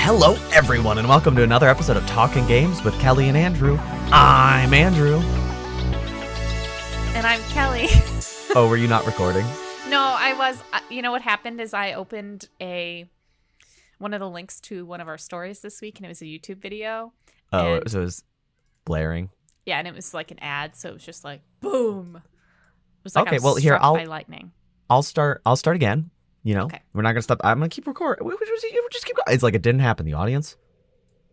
Hello, everyone, and welcome to another episode of Talking Games with Kellie and Andrew. I'm Andrew. And I'm Kellie. Oh, were you not recording? No, I was. You know what happened is I opened one of the links to one of our stories this week, and it was a YouTube video. Oh, so it was blaring. Yeah, and it was like an ad, so it was just like boom. It was like okay, I was well here struck by lightning. I'll start again. You know, okay. We're not gonna stop. I'm gonna keep recording. We just keep going. It's like it didn't happen. The audience,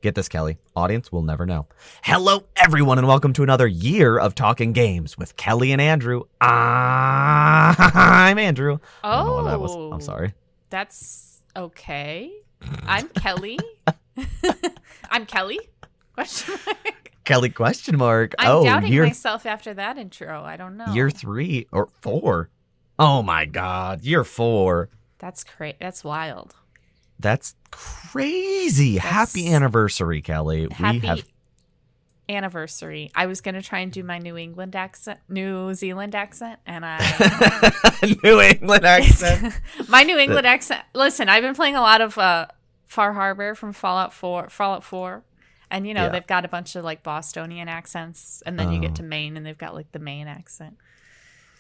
get this, Kellie. Audience will never know. Hello, everyone, and welcome to another year of Talking Games with Kellie and Andrew. I'm Andrew. Oh, I don't know what that was. I'm sorry. That's okay. I'm Kellie. I'm Kellie. Question mark. Kellie question mark. I'm doubting myself after that intro. I don't know. Year 3 or 4. Oh my God, year 4. That's crazy. That's wild. That's crazy. Happy anniversary, Kellie. Happy anniversary. I was going to try and do my New Zealand accent, and I... New England accent. My New England accent. Listen, I've been playing a lot of Far Harbor from Fallout 4, and you know, they've got a bunch of like Bostonian accents, and then you get to Maine, and they've got like the Maine accent.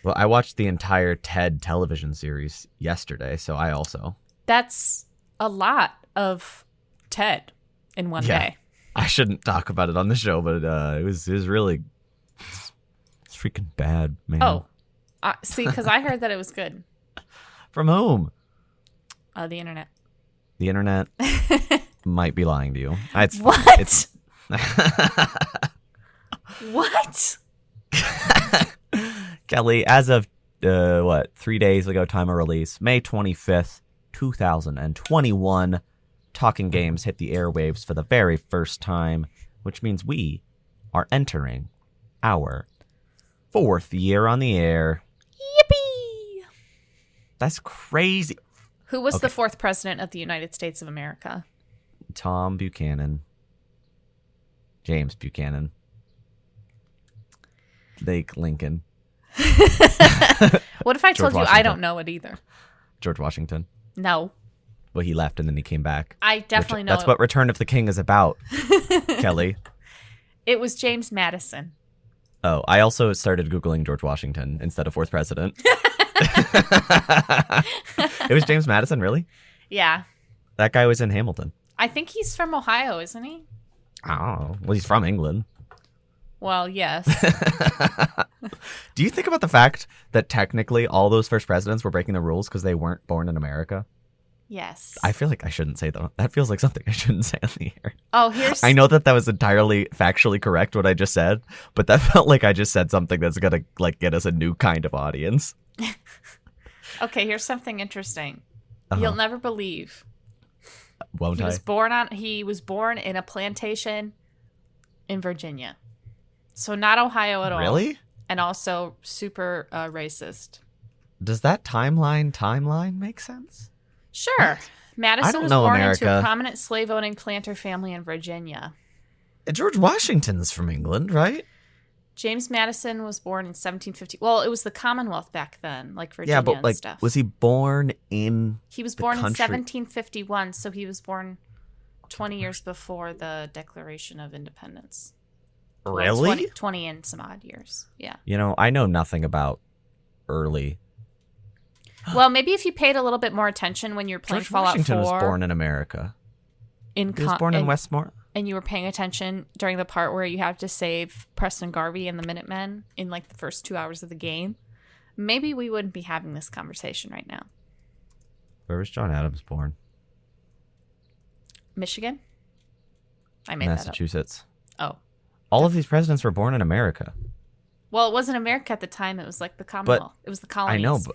Well, I watched the entire Ted television series yesterday, so I also... That's a lot of Ted in one day. I shouldn't talk about it on the show, but it was really... It's freaking bad, man. Oh, see, because I heard that it was good. From whom? The internet. The internet might be lying to you. What? What? Kellie, as of 3 days ago, time of release, May 25th, 2021, Talking Games hit the airwaves for the very first time, which means we are entering our 4th year on the air. Yippee! That's crazy. Who was the 4th president of the United States of America? Tom Buchanan. James Buchanan. Lake Lincoln. What if I told you I don't know it either? George Washington. No. Well, he left and then he came back. I definitely know. That's what Return of the King is about, Kellie. It was James Madison. Oh, I also started Googling George Washington instead of 4th president. It was James Madison, really? Yeah. That guy was in Hamilton. I think he's from Ohio, isn't he? Oh, well, he's from England. Well, yes. Do you think about the fact that technically all those first presidents were breaking the rules because they weren't born in America? Yes. I feel like I shouldn't say that. That feels like something I shouldn't say on the air. Oh, I know that was entirely factually correct what I just said, but that felt like I just said something that's gonna like get us a new kind of audience. Okay, here's something interesting. Uh-huh. You'll never believe. Won't I? He was born in a plantation in Virginia. So not Ohio at all. Really? And also super racist. Does that timeline make sense? Sure. What? Madison was born into a prominent slave-owning planter family in Virginia. George Washington's from England, right? James Madison was born in 1750. Well, it was the Commonwealth back then, like Virginia and like, stuff. Was he born in He was born in 1751, so he was born 20 years before the Declaration of Independence. Really? Well, 20 and some odd years. Yeah. You know, I know nothing about early. Well, maybe if you paid a little bit more attention when you were playing Fallout 4. Washington was born in America. He was born in Westmore. And you were paying attention during the part where you have to save Preston Garvey and the Minutemen in like the first 2 hours of the game. Maybe we wouldn't be having this conversation right now. Where was John Adams born? Michigan? I made Massachusetts. That up. Oh. All of these presidents were born in America. Well, it wasn't America at the time. It was like the Commonwealth. It was the colonies.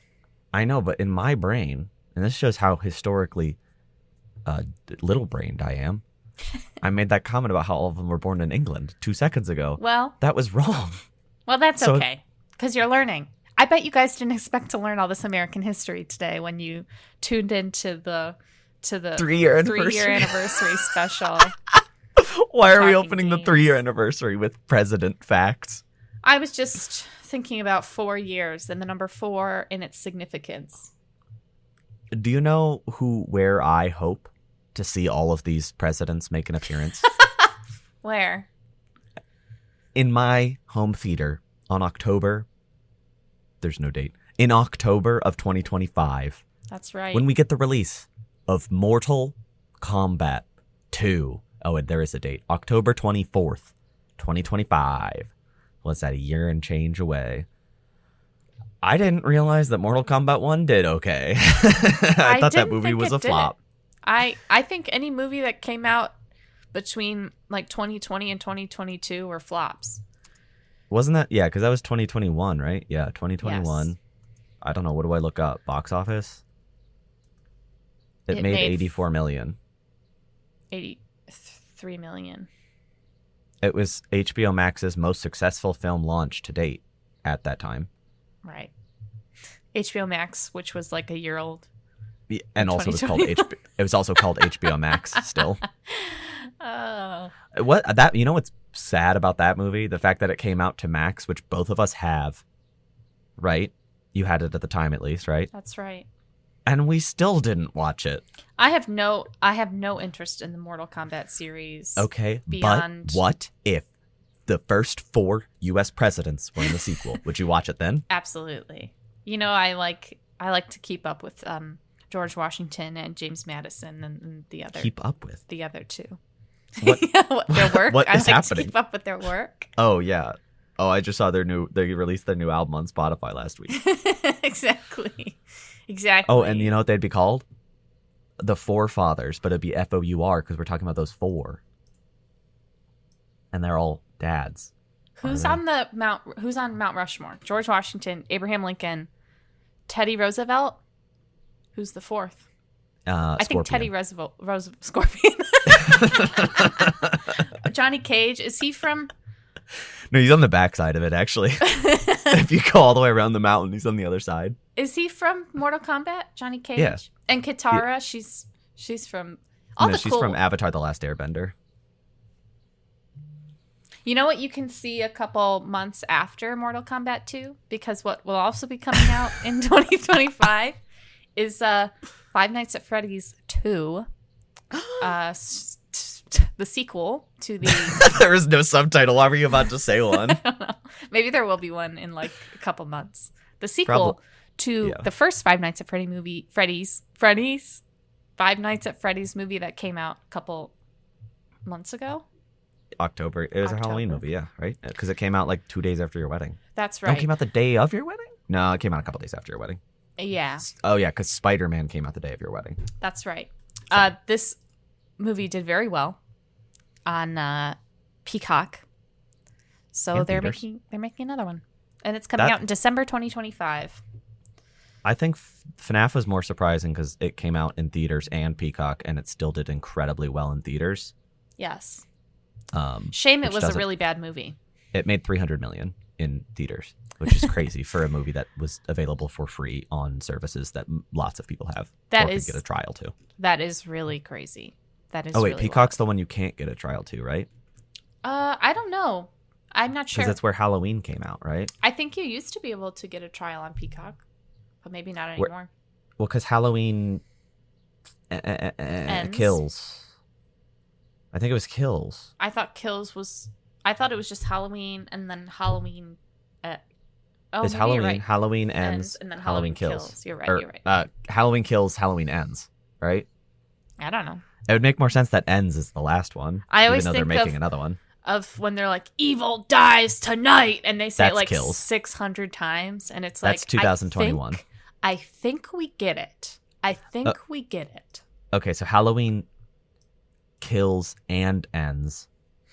I know, but in my brain, and this shows how historically little-brained I am, I made that comment about how all of them were born in England 2 seconds ago. Well, that was wrong. Well, that's okay, because you're learning. I bet you guys didn't expect to learn all this American history today when you tuned into the 3-year anniversary special. Why are we opening the 3-year anniversary with president facts? I was just thinking about 4 years and the number 4 in its significance. Do you know where I hope to see all of these presidents make an appearance. Where? In my home theater on October. There's no date. In October of 2025. That's right. When we get the release of Mortal Kombat 2. Oh, and there is a date. October 24th, 2025. What's that, a year and change away? I didn't realize that Mortal Kombat 1 did okay. I thought that movie was a flop. I think any movie that came out between like 2020 and 2022 were flops. Wasn't that? Yeah, because that was 2021, right? Yeah, 2021. Yes. I don't know. What do I look up? Box office? It made 84 million. 83 million. It was HBO Max's most successful film launch to date at that time. Right. HBO Max, which was like a year old. Yeah, and also was called it was also called HBO Max still. Oh. You know what's sad about that movie? The fact that it came out to Max, which both of us have, right? You had it at the time at least, right? That's right. And we still didn't watch it. I have no interest in the Mortal Kombat series. Okay, but what if the first 4 U.S. presidents were in the sequel? Would you watch it then? Absolutely. You know, I like to keep up with George Washington and James Madison and the other. Keep up with the other two. What? Their work. What is happening? To keep up with their work. Oh yeah. Oh, I just saw they released their new album on Spotify last week. Exactly. Oh, and you know what they'd be called? The Forefathers, but it'd be FOUR because we're talking about those 4. And they're all dads. Who's on Mount Rushmore? George Washington, Abraham Lincoln, Teddy Roosevelt. Who's the 4th? I think Teddy Roosevelt. Scorpion. Johnny Cage. Is he from? No, he's on the backside of it, actually. If you go all the way around the mountain, he's on the other side. Is he from Mortal Kombat? Johnny Cage? Yeah. And Katara, yeah. She's from she's from Avatar: The Last Airbender. You know what you can see a couple months after Mortal Kombat 2? Because what will also be coming out in 2025 is Five Nights at Freddy's 2. The sequel to the... There is no subtitle. Why were you about to say one? I don't know. Maybe there will be one in like a couple months. The sequel to the first Five Nights at Freddy's movie, Five Nights at Freddy's movie that came out a couple months ago. October. It was a Halloween movie, yeah, right? Because it came out like 2 days after your wedding. That's right. No, it came out the day of your wedding? No, it came out a couple days after your wedding. Yeah. Oh, yeah, because Spider-Man came out the day of your wedding. That's right. This movie did very well on Peacock. So they're making another one. And it's coming out in December 2025. I think FNAF was more surprising because it came out in theaters and Peacock, and it still did incredibly well in theaters. Yes. Shame it was a really bad movie. It made $300 million in theaters, which is crazy for a movie that was available for free on services that lots of people have. That is, can get a trial to. That is really crazy. That is. Oh wait, really Peacock's the one you can't get a trial to, right? I don't know. I'm not sure. Because that's where Halloween came out, right? I think you used to be able to get a trial on Peacock, but maybe not anymore. Well, because Halloween Kills. I think it was Kills. I thought it was just Halloween and then Halloween. It's Halloween. Right. Halloween ends and then Halloween kills. You're right. You're right. Halloween kills. Halloween ends. Right. I don't know. It would make more sense that ends is the last one. I always even though think they're making another one. Of when they're like, evil dies tonight, and they say That's it like Kills. 600 times, and it's That's like 2021. I think we get it. We get it. Okay, so Halloween Kills and Ends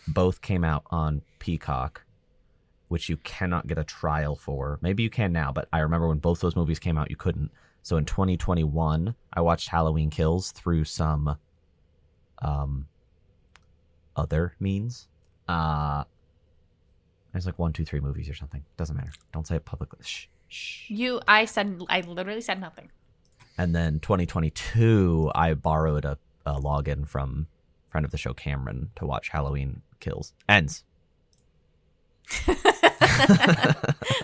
both came out on Peacock, which you cannot get a trial for. Maybe you can now, but I remember when both those movies came out, you couldn't. So in 2021, I watched Halloween Kills through some other means. There's like 1, 2, 3 movies or something. Doesn't matter. Don't say it publicly. Shh. I literally said nothing. And then 2022, I borrowed a login from friend of the show Cameron to watch Halloween Ends.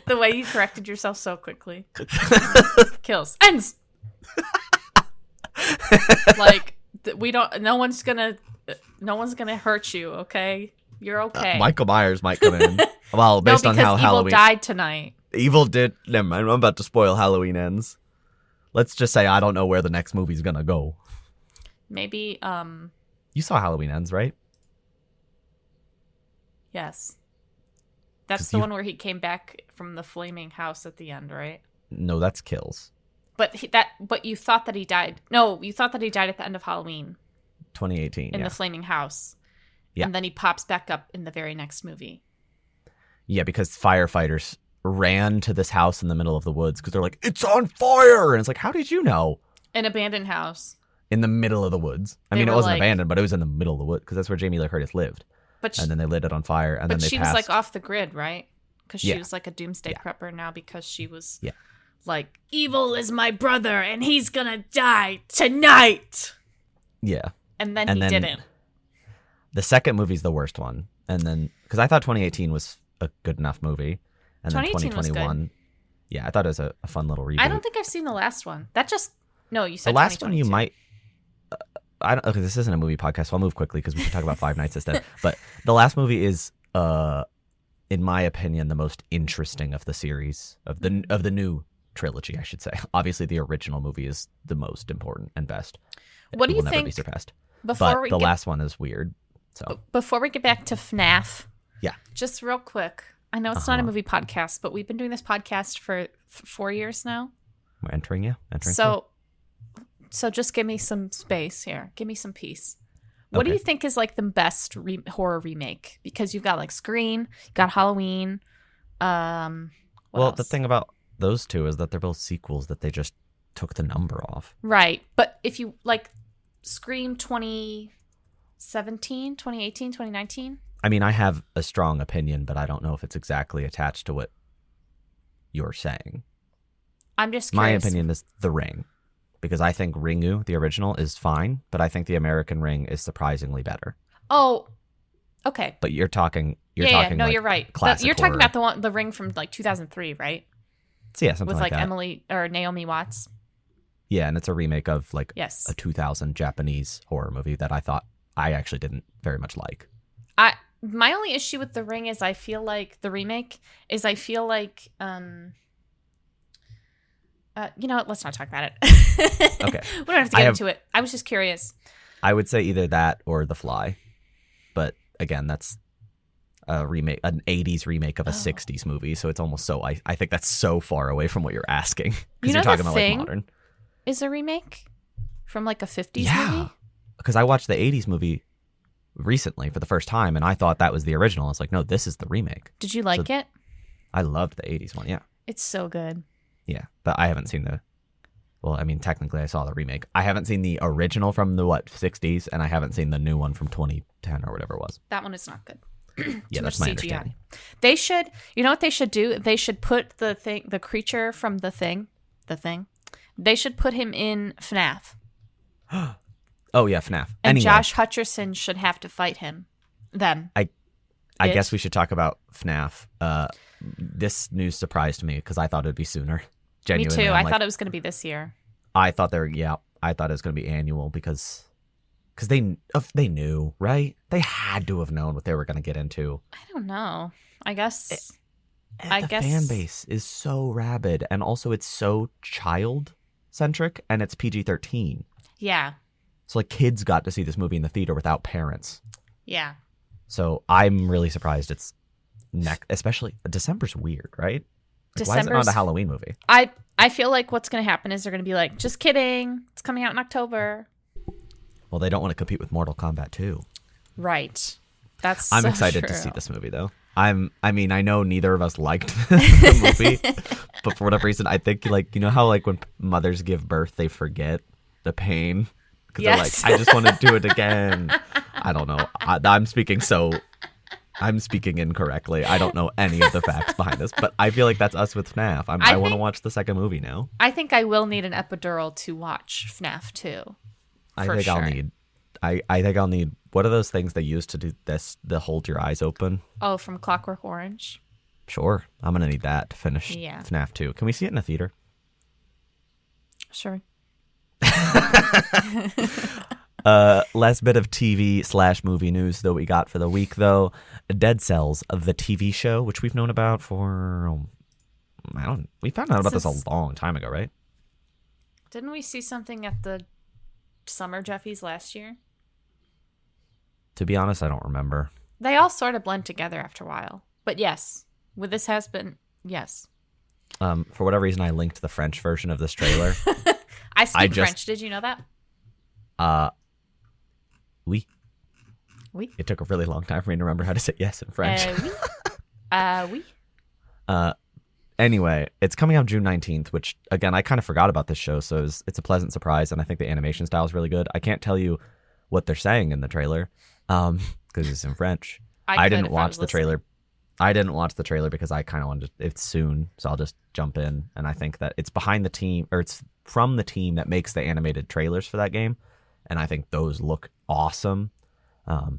The way you corrected yourself so quickly. Ends. Like We don't. No one's gonna hurt you. Okay, you're okay. Michael Myers might come in. Well, based on how Evil Halloween died tonight. Evil did. Never mind. I'm about to spoil Halloween Ends. Let's just say I don't know where the next movie's gonna go. Maybe. You saw Halloween Ends, right? Yes. That's the one where he came back from the flaming house at the end, right? No, that's Kills. But you thought that he died. No, you thought that he died at the end of Halloween. 2018. In the flaming house. Yeah. And then he pops back up in the very next movie. Yeah, because firefighters ran to this house in the middle of the woods because they're like, it's on fire! And it's like, how did you know? An abandoned house. In the middle of the woods. I mean, it wasn't abandoned, but it was in the middle of the woods because that's where Jamie Lee Curtis lived. And then they lit it on fire, and then they passed. But she was like off the grid, right? Because she was like a doomsday prepper now because she was like, evil is my brother, and he's gonna die tonight. Yeah. And then he didn't. The second movie's the worst one. And then, because I thought 2018 was a good enough movie. And then 2021. Yeah, I thought it was a fun little reboot. I don't think I've seen the last one. No, you said the last one you might. Okay, this isn't a movie podcast, so I'll move quickly because we can talk about Five Nights instead. But the last movie is, in my opinion, the most interesting of the series of the new trilogy, I should say. Obviously, the original movie is the most important and best. What do you think? Never be surpassed. But the last one is weird. So before we get back to FNAF, yeah, just real quick. I know it's not a movie podcast, but we've been doing this podcast for 4 years now. We're entering, yeah. So just give me some space here. Give me some peace. What do you think is like the best horror remake? Because you've got like Scream, you got Halloween. What else? The thing about those two is that they're both sequels that they just took the number off. Right. But if you like Scream 2017, 2018, 2019. I mean, I have a strong opinion, but I don't know if it's exactly attached to what you're saying. I'm just curious. My opinion is The Ring. Because I think Ringu, the original, is fine, but I think the American Ring is surprisingly better. Oh, okay. But you're talking. No, like you're right. Classic you're talking horror. about the Ring from like 2003, right? So yeah, something with like that. Emily or Naomi Watts. Yeah, and it's a remake of like a 2000 Japanese horror movie that I thought I actually didn't very much like. My only issue with The Ring is I feel like the remake is let's not talk about it. Okay. We don't have to get into it. I was just curious. I would say either that or The Fly. But again, that's a remake, an 80s remake of a 60s movie. So it's almost I think that's so far away from what you're asking. Because you're talking about like modern. Is a remake from like a 50s movie? Yeah. Because I watched the 80s movie recently for the first time and I thought that was the original. It's like, no, this is the remake. Did you like it? I loved the 80s one, yeah. It's so good. Yeah, but I haven't seen technically I saw the remake. I haven't seen the original from the 60s, and I haven't seen the new one from 2010 or whatever it was. That one is not good. Yeah, that's my understanding. They should, you know what they should do? They should put the creature from the thing. They should put him in FNAF. Oh yeah, FNAF. And anyway, Josh Hutcherson should have to fight him. I guess we should talk about FNAF. This news surprised me because I thought it'd be sooner. Genuinely, me too. I thought it was going to be this year. I thought I thought it was going to be annual because they knew, right? They had to have known what they were going to get into. I don't know. I guess the fan base is so rabid, and also it's so child centric, and it's PG-13. Yeah. So like kids got to see this movie in the theater without parents. Yeah. So I'm really surprised it's especially December's weird, right? Like, why is it not a Halloween movie? I feel like what's going to happen is they're going to be like, just kidding. It's coming out in October. Well, they don't want to compete with Mortal Kombat 2. Right. I'm excited to see this movie, though. I know neither of us liked the movie, but for whatever reason, I think like, you know how like when mothers give birth, they forget the pain because they're like, I just want to do it again. I don't know. I'm speaking incorrectly. I don't know any of the facts behind this, but I feel like that's us with FNAF. I want to watch the second movie now. I think I will need an epidural to watch FNAF 2. I think I'll need what are those things they use to do this, the hold your eyes open? Oh, from Clockwork Orange? Sure. I'm going to need that to finish FNAF 2. Can we see it in a theater? Sure. Last bit of TV/movie news that we got for the week, though. Dead Cells, of the TV show, which we've known about for we found out about this a long time ago, right? Didn't we see something at the Summer Jeffies last year? To be honest, I don't remember. They all sort of blend together after a while. But yes, with this has been, yes. For whatever reason, I linked the French version of this trailer. I speak French. Did you know that? Oui. Oui. It took a really long time for me to remember how to say yes in French. Oui. Anyway, it's coming out June 19th, which, again, I kind of forgot about this show, so it's a pleasant surprise, and I think the animation style is really good. I can't tell you what they're saying in the trailer, because it's in French. I didn't watch the trailer. I didn't watch the trailer because I kind of wanted to, it's soon, so I'll just jump in, and I think that it's behind the team, or it's from the team that makes the animated trailers for that game, and I think those look awesome.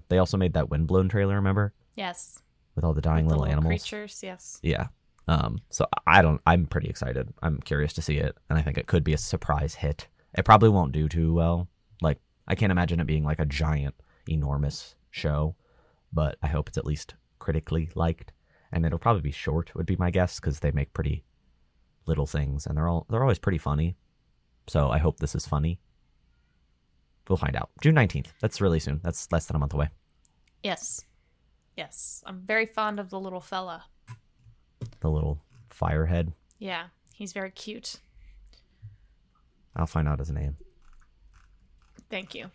They also made that Windblown trailer, remember? Yes. With all the dying little animals. Creatures, yes. Yeah. So I'm pretty excited. I'm curious to see it, and I think it could be a surprise hit. It probably won't do too well. Like, I can't imagine it being like a giant, enormous show, but I hope it's at least critically liked, and it'll probably be short, would be my guess, because they make pretty little things, and they're always pretty funny. So I hope this is funny. We'll find out. June 19th. That's really soon. That's less than a month away. Yes. I'm very fond of the little fella. The little firehead. Yeah, he's very cute. I'll find out his name. Thank you.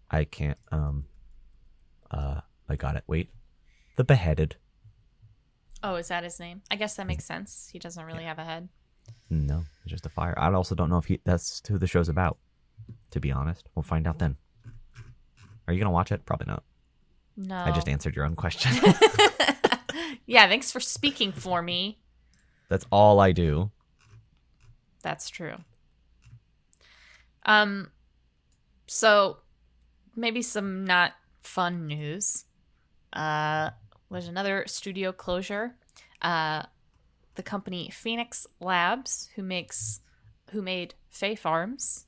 I can't, I got it. Wait. The Beheaded. Oh, is that his name? I guess that makes sense. He doesn't really have a head. No, it's just a fire. I also don't know if that's who the show's about, to be honest. We'll find out then. Are you going to watch it? Probably not. No. I just answered your own question. Yeah, thanks for speaking for me. That's all I do. That's true. So maybe some not fun news. There's another studio closure. The company Phoenix Labs, who made Fae Farms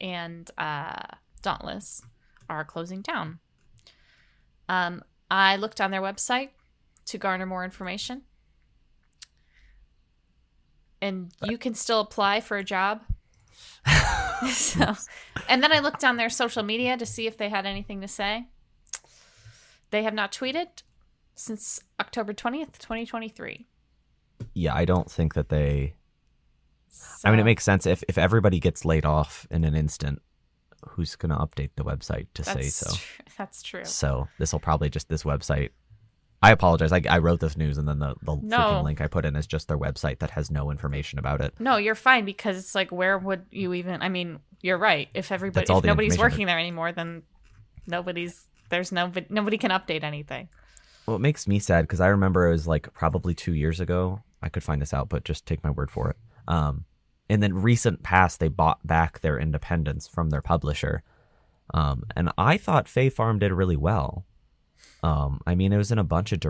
and Dauntless, are closing down. I looked on their website to garner more information. And you can still apply for a job. And then I looked on their social media to see if they had anything to say. They have not tweeted since October 20th, 2023. Yeah, I don't think that they... So, I mean, it makes sense. If everybody gets laid off in an instant, who's going to update the website to say so? That's true. So this will probably just this website. I apologize. I wrote this news, and then the freaking link I put in is just their website that has no information about it. No, you're fine, because it's like, where would you even? I mean, you're right. If nobody's working there anymore, then nobody can update anything. Well, it makes me sad because I remember it was like probably 2 years ago. I could find this out, but just take my word for it. In the recent past, they bought back their independence from their publisher, and I thought Fae Farm did really well. I mean, it was in a bunch of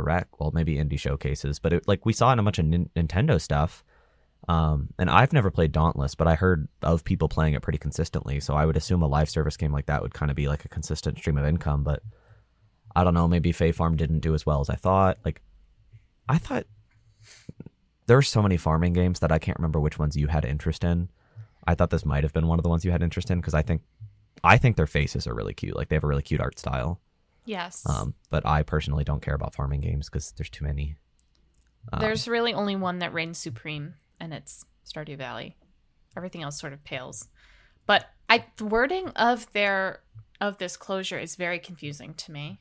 maybe indie showcases, but we saw it in a bunch of Nintendo stuff. And I've never played Dauntless, but I heard of people playing it pretty consistently. So I would assume a live service game like that would kind of be like a consistent stream of income. But I don't know, maybe Fae Farm didn't do as well as I thought. I thought there are so many farming games that I can't remember which ones you had interest in. I thought this might have been one of the ones you had interest in, because I think their faces are really cute. Like, they have a really cute art style. Yes. But I personally don't care about farming games because there's too many. There's really only one that reigns supreme, and it's Stardew Valley. Everything else sort of pales. But the wording of this closure is very confusing to me.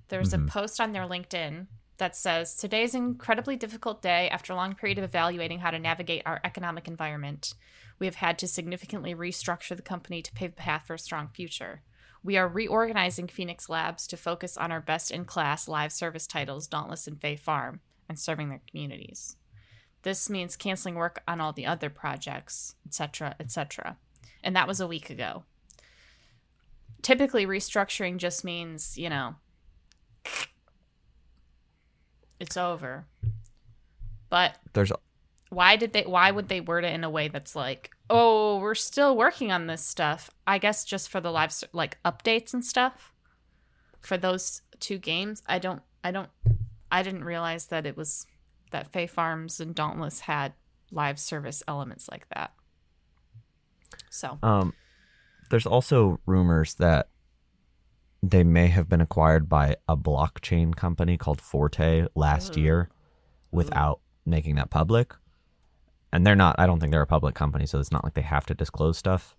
There's a post on their LinkedIn that says, "Today's an incredibly difficult day. After a long period of evaluating how to navigate our economic environment, we have had to significantly restructure the company to pave the path for a strong future. We are reorganizing Phoenix Labs to focus on our best-in-class live service titles, Dauntless and Fae Farm, and serving their communities. This means canceling work on all the other projects, etc., etc." And that was a week ago. Typically, restructuring just means, it's over. But why would they word it in a way that's like, oh, we're still working on this stuff? I guess just for the like updates and stuff for those two games. I didn't realize that it was that Fae Farms and Dauntless had live service elements like that. So there's also rumors that they may have been acquired by a blockchain company called Forte last year without making that public. And I don't think they're a public company, so it's not like they have to disclose stuff.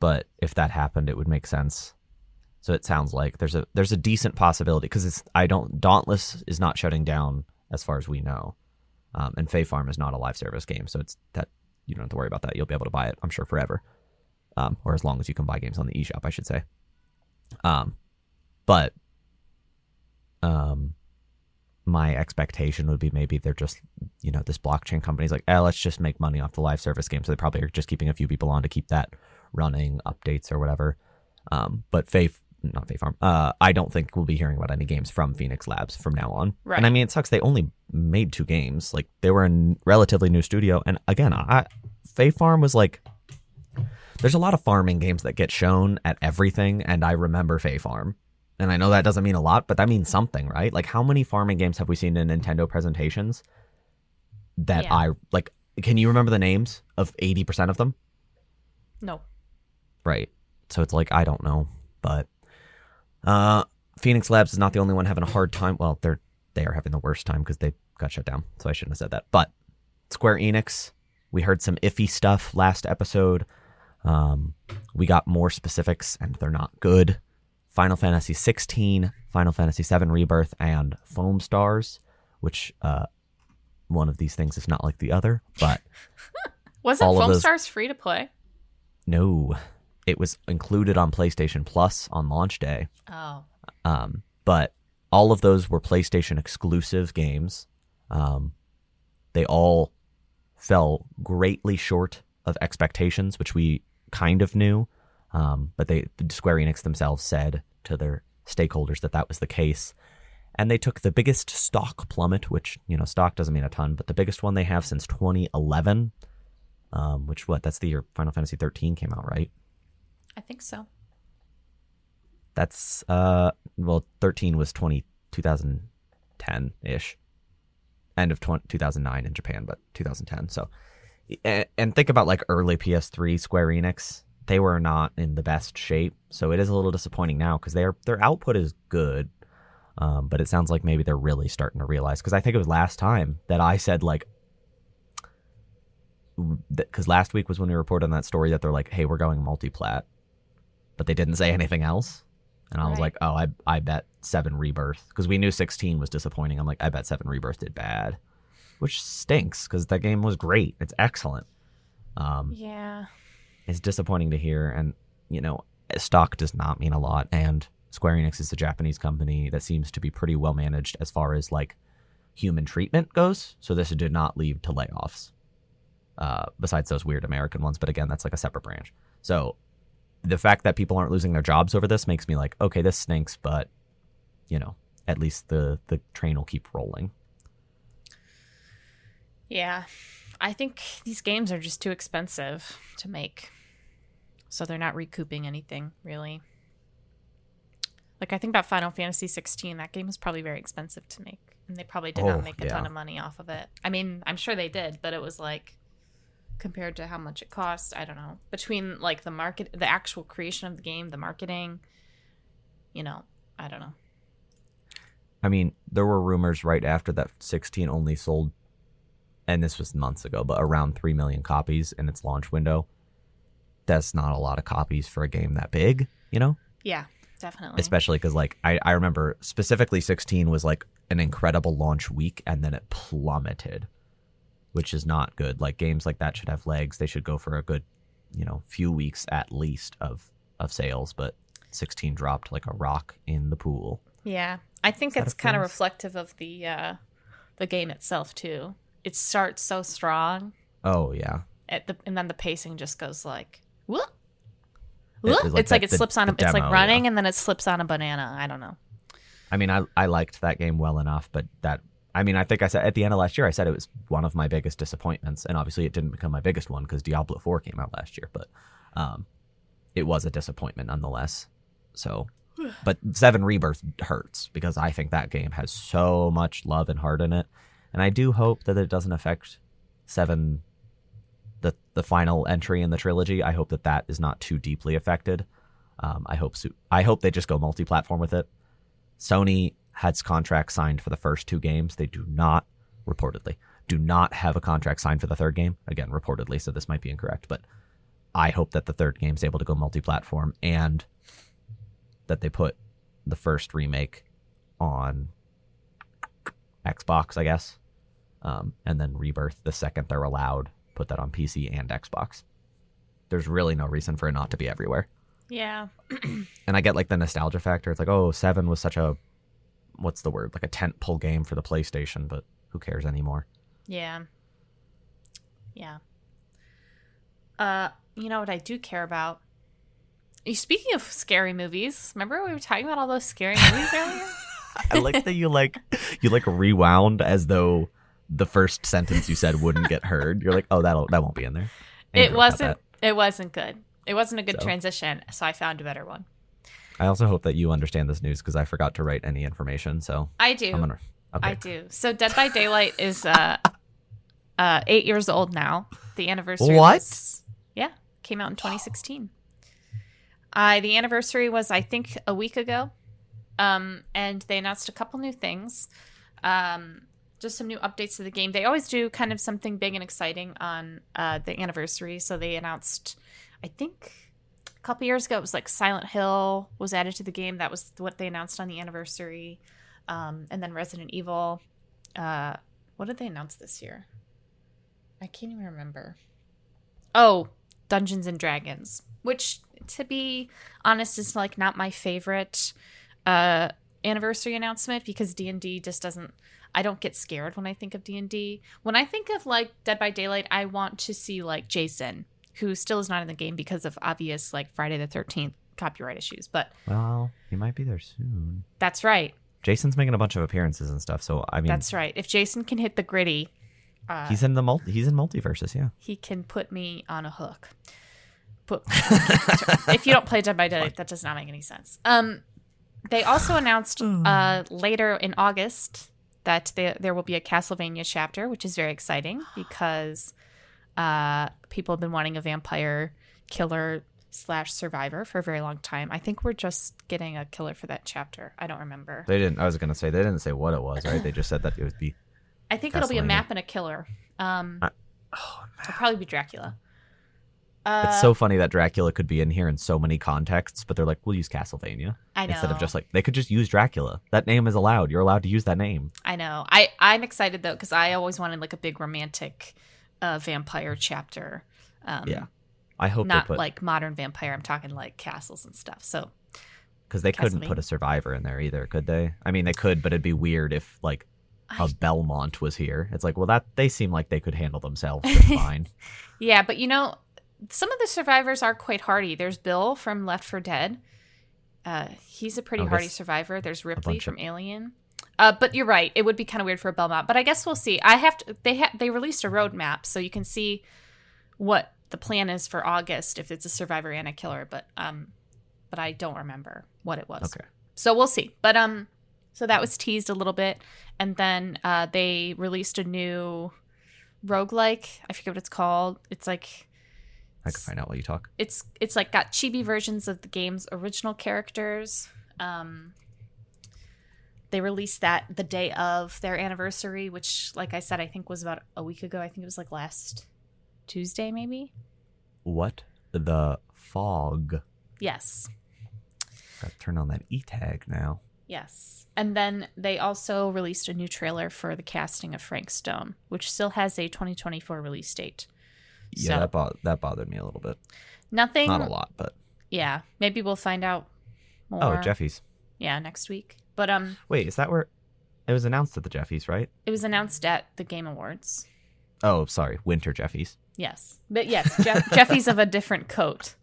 But if that happened, it would make sense. So it sounds like there's a decent possibility, because Dauntless is not shutting down as far as we know. And Fae Farm is not a live service game, so it's that you don't have to worry about that. You'll be able to buy it, I'm sure, forever. Or as long as you can buy games on the eShop, I should say. But my expectation would be maybe they're just, this blockchain company's like, let's just make money off the live service game. So they probably are just keeping a few people on to keep that running, updates or whatever. But not Fae Farm. I don't think we'll be hearing about any games from Phoenix Labs from now on. Right. And I mean, it sucks. They only made 2 games. Like, they were a relatively new studio. And again, Fae Farm was like, there's a lot of farming games that get shown at everything. And I remember Fae Farm. And I know that doesn't mean a lot, but that means something, right? Like, how many farming games have we seen in Nintendo presentations that can you remember the names of 80% of them? No. Right. So it's like, I don't know, but Phoenix Labs is not the only one having a hard time. Well, they are having the worst time because they got shut down, so I shouldn't have said that. But Square Enix, we heard some iffy stuff last episode. We got more specifics, and they're not good. Final Fantasy 16, Final Fantasy 7 Rebirth, and Foam Stars, which one of these things is not like the other, but wasn't Foam Stars free to play? No. It was included on PlayStation Plus on launch day. Oh. But all of those were PlayStation exclusive games. They all fell greatly short of expectations, which we kind of knew. But Square Enix themselves said to their stakeholders that was the case. And they took the biggest stock plummet, which, stock doesn't mean a ton, but the biggest one they have since 2011. That's the year Final Fantasy 13 came out, right? I think so. That's 13 was 2010-ish. End of 2009 in Japan, but 2010. So, and think about like early PS3 Square Enix. They were not in the best shape, so it is a little disappointing now because their output is good, but it sounds like maybe they're really starting to realize. Because I think it was last time that I said because last week was when we reported on that story that they're like, hey, we're going multi-plat, but they didn't say anything else. And I was like, oh, I bet 7 Rebirth, because we knew 16 was disappointing. I'm like, I bet 7 Rebirth did bad, which stinks because that game was great. It's excellent. Yeah. It's disappointing to hear. And, stock does not mean a lot. And Square Enix is a Japanese company that seems to be pretty well managed as far as like human treatment goes. So this did not lead to layoffs, besides those weird American ones. But again, that's like a separate branch. So the fact that people aren't losing their jobs over this makes me like, okay, this stinks, but, at least the train will keep rolling. Yeah. I think these games are just too expensive to make. So they're not recouping anything, really. Like, I think about Final Fantasy 16. That game was probably very expensive to make. And they probably did not make a ton of money off of it. I mean, I'm sure they did, but it was like, compared to how much it costs, I don't know. Between like the actual creation of the game, the marketing, I don't know. I mean, there were rumors right after that 16 only sold, and this was months ago, but around 3 million copies in its launch window. That's not a lot of copies for a game that big, Yeah, definitely. Especially because like I remember specifically 16 was like an incredible launch week, and then it plummeted, which is not good. Like, games like that should have legs. They should go for a good, few weeks at least of sales. But 16 dropped like a rock in the pool. Yeah, I think it's kind of reflective of the game itself too. It starts so strong. Oh yeah. And then the pacing just goes like, what? It's like it slips on. It's like running, and then it slips on a banana. I don't know. I mean, I liked that game well enough, but that I mean, I think I said at the end of last year, I said it was one of my biggest disappointments. And obviously it didn't become my biggest one because Diablo 4 came out last year. But it was a disappointment nonetheless. So, but 7 Rebirth hurts because I think that game has so much love and heart in it. And I do hope that it doesn't affect 7, the final entry in the trilogy. I hope that is not too deeply affected. I hope they just go multi-platform with it. Sony has contracts signed for the first 2 games. They do not have a contract signed for the third game. Again, reportedly, so this might be incorrect, but I hope that the third game's able to go multi-platform and that they put the first remake on Xbox, I guess. And then Rebirth, the second they're allowed, put that on PC and Xbox. There's really no reason for it not to be everywhere. Yeah. And I get like the nostalgia factor. It's like, oh, 7 was such a, what's the word? Like a tentpole game for the PlayStation, but who cares anymore? Yeah. Yeah. You know what I do care about? Speaking of scary movies, remember we were talking about all those scary movies earlier? I like that you rewound as though the first sentence you said wouldn't get heard. You're like, oh, that won't be in there. It wasn't good. It wasn't a good transition, so I found a better one. I also hope that you understand this news because I forgot to write any information. So I do. Okay. I do. So Dead by Daylight is 8 years old now. The anniversary. What? Came out in 2016. The anniversary was, I think, a week ago. And they announced a couple new things. Just some new updates to the game. They always do kind of something big and exciting on the anniversary. So they announced, I think a couple years ago, it was like Silent Hill was added to the game. That was what they announced on the anniversary. And then Resident Evil. What did they announce this year? I can't even remember. Oh, Dungeons and Dragons, which, to be honest, is like not my favorite anniversary announcement because D&D just doesn't. I don't get scared when I think of D&D. When I think of like Dead by Daylight, I want to see like Jason, who still is not in the game because of obvious like Friday the 13th copyright issues. But well, he might be there soon. That's right. Jason's making a bunch of appearances and stuff. So I mean, that's right. If Jason can hit the gritty, he's in multiverses. Yeah, he can put me on a hook. If you don't play Dead by Daylight, that does not make any sense. They also announced later in August that there will be a Castlevania chapter, which is very exciting because people have been wanting a vampire killer / survivor for a very long time. I think we're just getting a killer for that chapter. I don't remember. They didn't. I was gonna say they didn't say what it was, right? They just said that it would be. I think it'll be a map and a killer. It'll probably be Dracula. It's so funny that Dracula could be in here in so many contexts, but they're like, we'll use Castlevania. I know. Instead of just like, they could just use Dracula. That name is allowed. You're allowed to use that name. I know. I'm excited, though, because I always wanted like a big romantic vampire chapter. Yeah. I hope not they put, like modern vampire. I'm talking like castles and stuff. So, because they couldn't put a survivor in there either, could they? I mean, they could, but it'd be weird if like a Belmont was here. It's like, well, that they seem like they could handle themselves just fine. Yeah, but you know, some of the survivors are quite hardy. There's Bill from Left 4 Dead. He's a pretty hardy survivor. There's Ripley from Alien. But you're right. It would be kind of weird for a Belmont. But I guess we'll see. They released a roadmap, so you can see what the plan is for August if it's a survivor and a killer. But I don't remember what it was. Okay. So we'll see. But so that was teased a little bit, and then they released a new roguelike. I forget what it's called. It's like. I can find out while you talk. It's like got chibi versions of the game's original characters. They released that the day of their anniversary, which, like I said, I think was about a week ago. I think it was like last Tuesday, maybe. What the fog? Yes. Got to turn on that E-tag now. Yes. And then they also released a new trailer for the casting of Frank Stone, which still has a 2024 release date. Yeah, so, that bothered me a little bit. Nothing. Not a lot, but. Yeah, maybe we'll find out more. Oh, Jeffy's. Yeah, next week. But wait, is that where it was announced at the Jeffy's, right? It was announced at the Game Awards. Oh, sorry, Winter Jeffy's. Yes, but yes, Jeffy's of a different coat.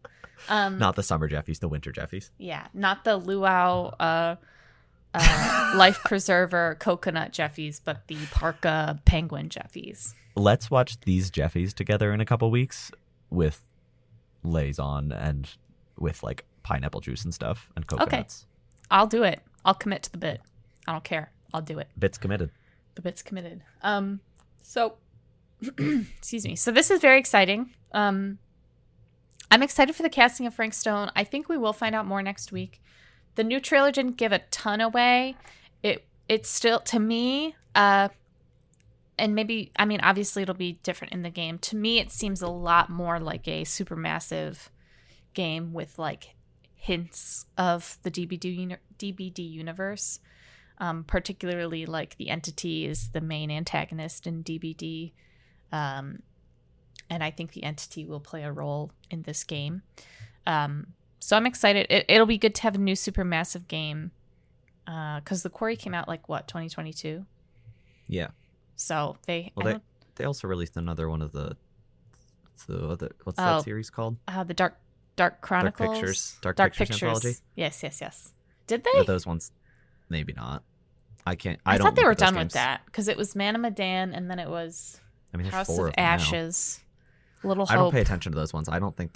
Not the summer Jeffy's, the winter Jeffy's. Yeah, not the luau Life Preserver Coconut Jeffies, but the Parka Penguin Jeffies. Let's watch these Jeffies together in a couple weeks with Lays on and with like pineapple juice and stuff and coconuts. Okay. I'll do it. I'll commit to the bit. I don't care. I'll do it. Bit's committed. The bit's committed. So excuse me. So this is very exciting. I'm excited for the casting of Frank Stone. I think we will find out more next week. The new trailer didn't give a ton away. It's still, to me, and maybe, I mean, obviously it'll be different in the game. To me, it seems a lot more like a supermassive game with like hints of the DBD universe. Particularly like the Entity is the main antagonist in DBD. And I think the Entity will play a role in this game. So I'm excited. It'll be good to have a new supermassive game. Because the Quarry came out like, what, 2022? Yeah. So they also released another one of the what's that series called? The Dark Chronicles. Dark Pictures anthology. Yes. Did they? Those ones, maybe not. I thought they were done with that because it was Man of Medan and then it was House of Ashes. Little Hope. I don't pay attention to those ones. I don't think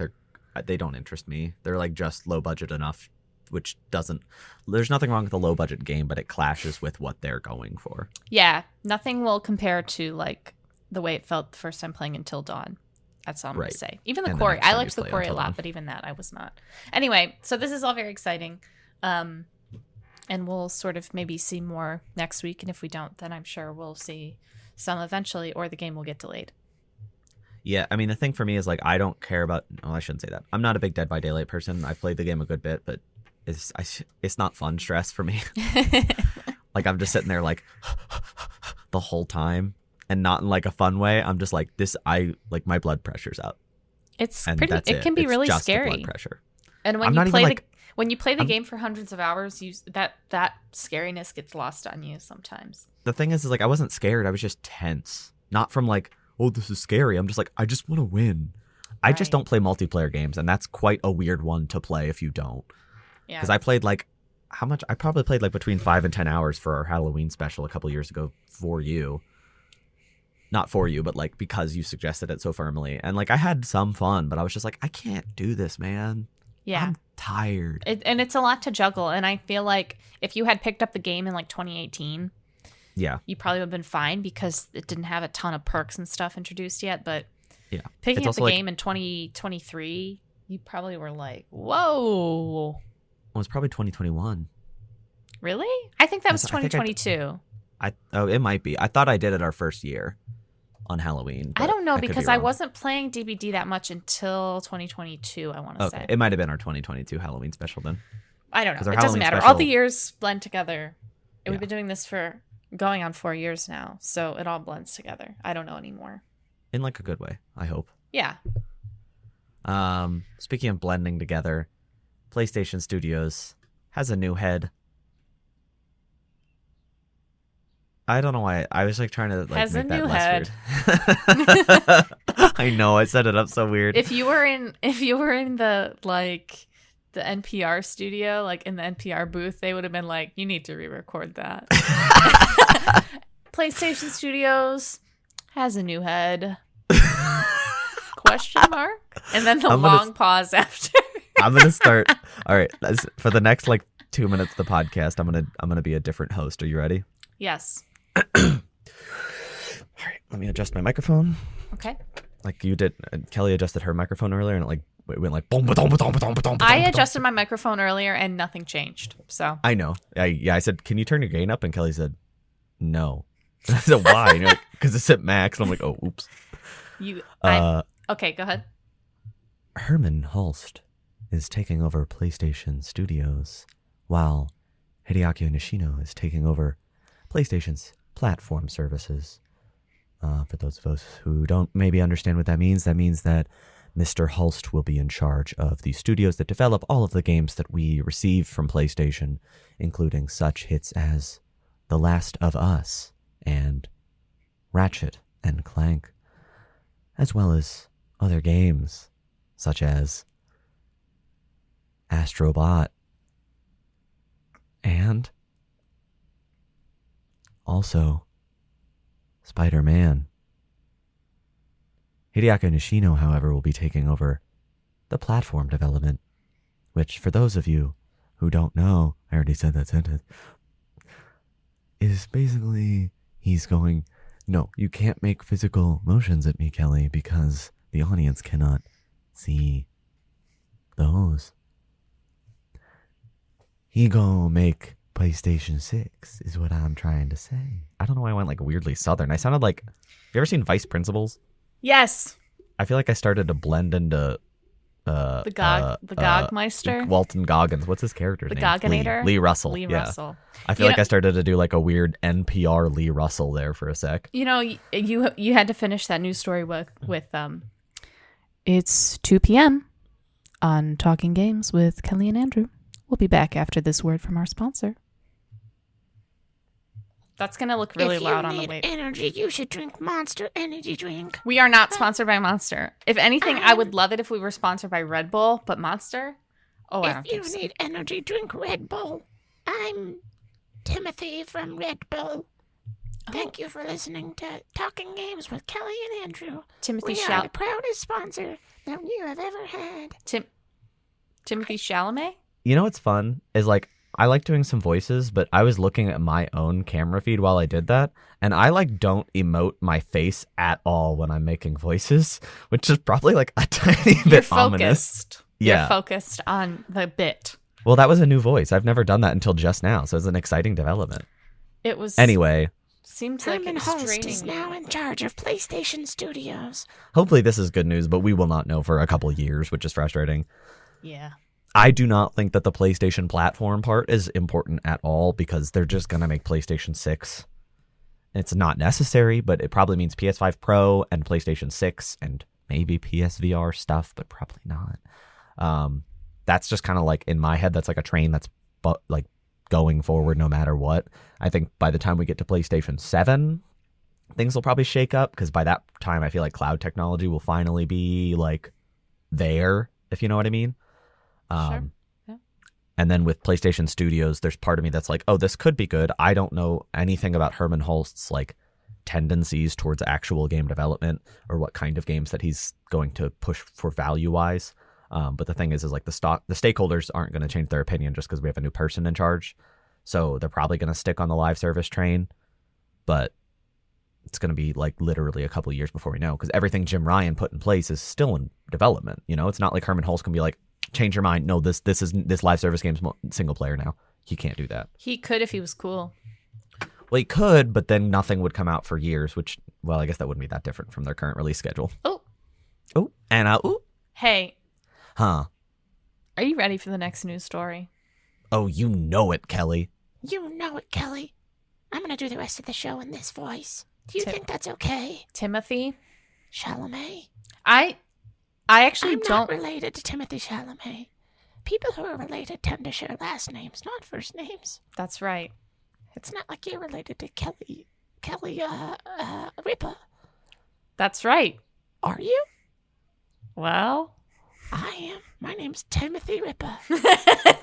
they don't interest me. They're like just low budget enough, which doesn't. There's nothing wrong with a low budget game, but it clashes with what they're going for. Yeah, nothing will compare to like the way it felt the first time playing Until Dawn. That's all I'm gonna say. Even the Quarry, I liked the Quarry a lot, but even that I was not. Anyway, so this is all very exciting. And we'll sort of maybe see more next week. And if we don't, then I'm sure we'll see some eventually, or the game will get delayed. Yeah, I mean, the thing for me is, like, I don't care about... No, I shouldn't say that. I'm not a big Dead by Daylight person. I've played the game a good bit, but it's not fun stress for me. Like, I'm just sitting there, like, the whole time, and not in, like, a fun way. I'm just like, my blood pressure's up. It can be really scary. Blood pressure. And when you play the game for hundreds of hours, that scariness gets lost on you sometimes. The thing is like, I wasn't scared. I was just tense. Not from like, oh, this is scary. I'm just like, I just want to win. I just don't play multiplayer games, and that's quite a weird one to play if you don't. Yeah. Because I played like, how much? I probably played like between 5 and 10 hours for our Halloween special a couple years ago for you. Not for you, but like because you suggested it so firmly. And like I had some fun, but I was just like, I can't do this, man. Yeah. I'm tired. And it's a lot to juggle. And I feel like if you had picked up the game in like 2018, yeah, you probably would have been fine because it didn't have a ton of perks and stuff introduced yet. But yeah, picking up the game in 2023, you probably were like, whoa. It was probably 2021. Really? I think that was 2022. It might be. I thought I did it our first year on Halloween. I don't know because I wasn't playing DBD that much until 2022, I want to say. It might have been our 2022 Halloween special then. I don't know. It doesn't matter. All the years blend together. We've been doing this for going on 4 years now, so it all blends together. I don't know anymore. In like a good way, I hope. Yeah. Speaking of blending together, PlayStation Studios has a new head. I don't know why. I was like trying to like make that less weird. I know, I set it up so weird. If you were in the like the NPR studio, like in the NPR booth, they would have been like, "You need to re-record that." PlayStation Studios has a new head. Question mark? And then the long pause after. I'm gonna start. All right, for the next like 2 minutes of the podcast, I'm gonna be a different host. Are you ready? Yes. All right, let me adjust my microphone. Okay. Like you did, Kelly adjusted her microphone earlier, and it went like boom, boom, boom, boom, boom, boom. I adjusted my microphone earlier, and nothing changed. So I know. I said, "Can you turn your gain up?" And Kelly said, "No." I said, "Why?" And you're like, "Because it's at max." And I'm like, "Oh, oops." Okay, go ahead. Herman Hulst is taking over PlayStation Studios, while Hideaki Nishino is taking over PlayStation's platform services. For those of us who don't maybe understand what that means that Mr. Hulst will be in charge of the studios that develop all of the games that we receive from PlayStation, including such hits as The Last of Us and Ratchet and Clank, as well as other games such as Astrobot and Also, Spider-Man. Hideaki Nishino, however, will be taking over the platform development, which, for those of you who don't know, I already said that sentence, is basically he's going, no, you can't make physical motions at me, Kelly, because the audience cannot see those. He gonna make PlayStation 6 is what I'm trying to say. I don't know why I went like weirdly southern. I sounded like, have you ever seen Vice Principals? Yes. I feel like I started to blend into The Gogmeister? Walton Goggins. What's his character's The name? Gogginator? Lee Russell. Lee yeah. Russell. I feel like I started to do like a weird NPR Lee Russell there for a sec. You know, you had to finish that news story with it's 2 p.m. on Talking Games with Kellie and Andrew. We'll be back after this word from our sponsor. That's going to look really loud on the way. If you need energy, you should drink Monster Energy Drink. We are not sponsored by Monster. If anything, I would love it if we were sponsored by Red Bull, but Monster? Oh, I don't think so. If you need energy, drink Red Bull. I'm Timothy from Red Bull. Thank you for listening to Talking Games with Kellie and Andrew. Timothy We are the proudest sponsor that you have ever had. Timothy Chalamet? You know what's fun is like I like doing some voices, but I was looking at my own camera feed while I did that, and I like don't emote my face at all when I'm making voices, which is probably like a tiny bit ominous. Yeah. You're focused on the bit. Well, that was a new voice. I've never done that until just now, so it's an exciting development. It was Anyway, seems like Herman it's Holst straining. is now in charge of PlayStation Studios. hopefully this is good news, but we will not know for a couple years, which is frustrating. Yeah. I do not think that the PlayStation platform part is important at all because they're just going to make PlayStation 6. It's not necessary, but it probably means PS5 Pro and PlayStation 6 and maybe PSVR stuff, but probably not. That's just kind of like in my head, that's like a train that's like going forward no matter what. I think by the time we get to PlayStation 7, things will probably shake up because by that time I feel like cloud technology will finally be like there, if you know what I mean. Sure. Yeah. And then with PlayStation Studios, there's part of me that's like, oh, this could be good. I don't know anything about Herman Holst's like tendencies towards actual game development or what kind of games that he's going to push for value wise. But the thing is like the stakeholders aren't going to change their opinion just because we have a new person in charge. So they're probably going to stick on the live service train, but it's going to be like literally a couple of years before we know because everything Jim Ryan put in place is still in development. You know, it's not like Herman Holst can be like, change your mind. No, this live service game's single player now. He can't do that. He could if he was cool. Well, he could, but then nothing would come out for years, which, well, I guess that wouldn't be that different from their current release schedule. Oh. Oh, and ooh. Hey. Huh. Are you ready for the next news story? Oh, you know it, Kelly. You know it, Kelly. I'm going to do the rest of the show in this voice. Do you think that's okay? Timothy? Chalamet? I actually I'm don't... not related to Timothy Chalamet. People who are related tend to share last names, not first names. That's right. It's not like you're related to Kelly Ripa. That's right. Are you? Well... I am. My name's Timothy Ripa.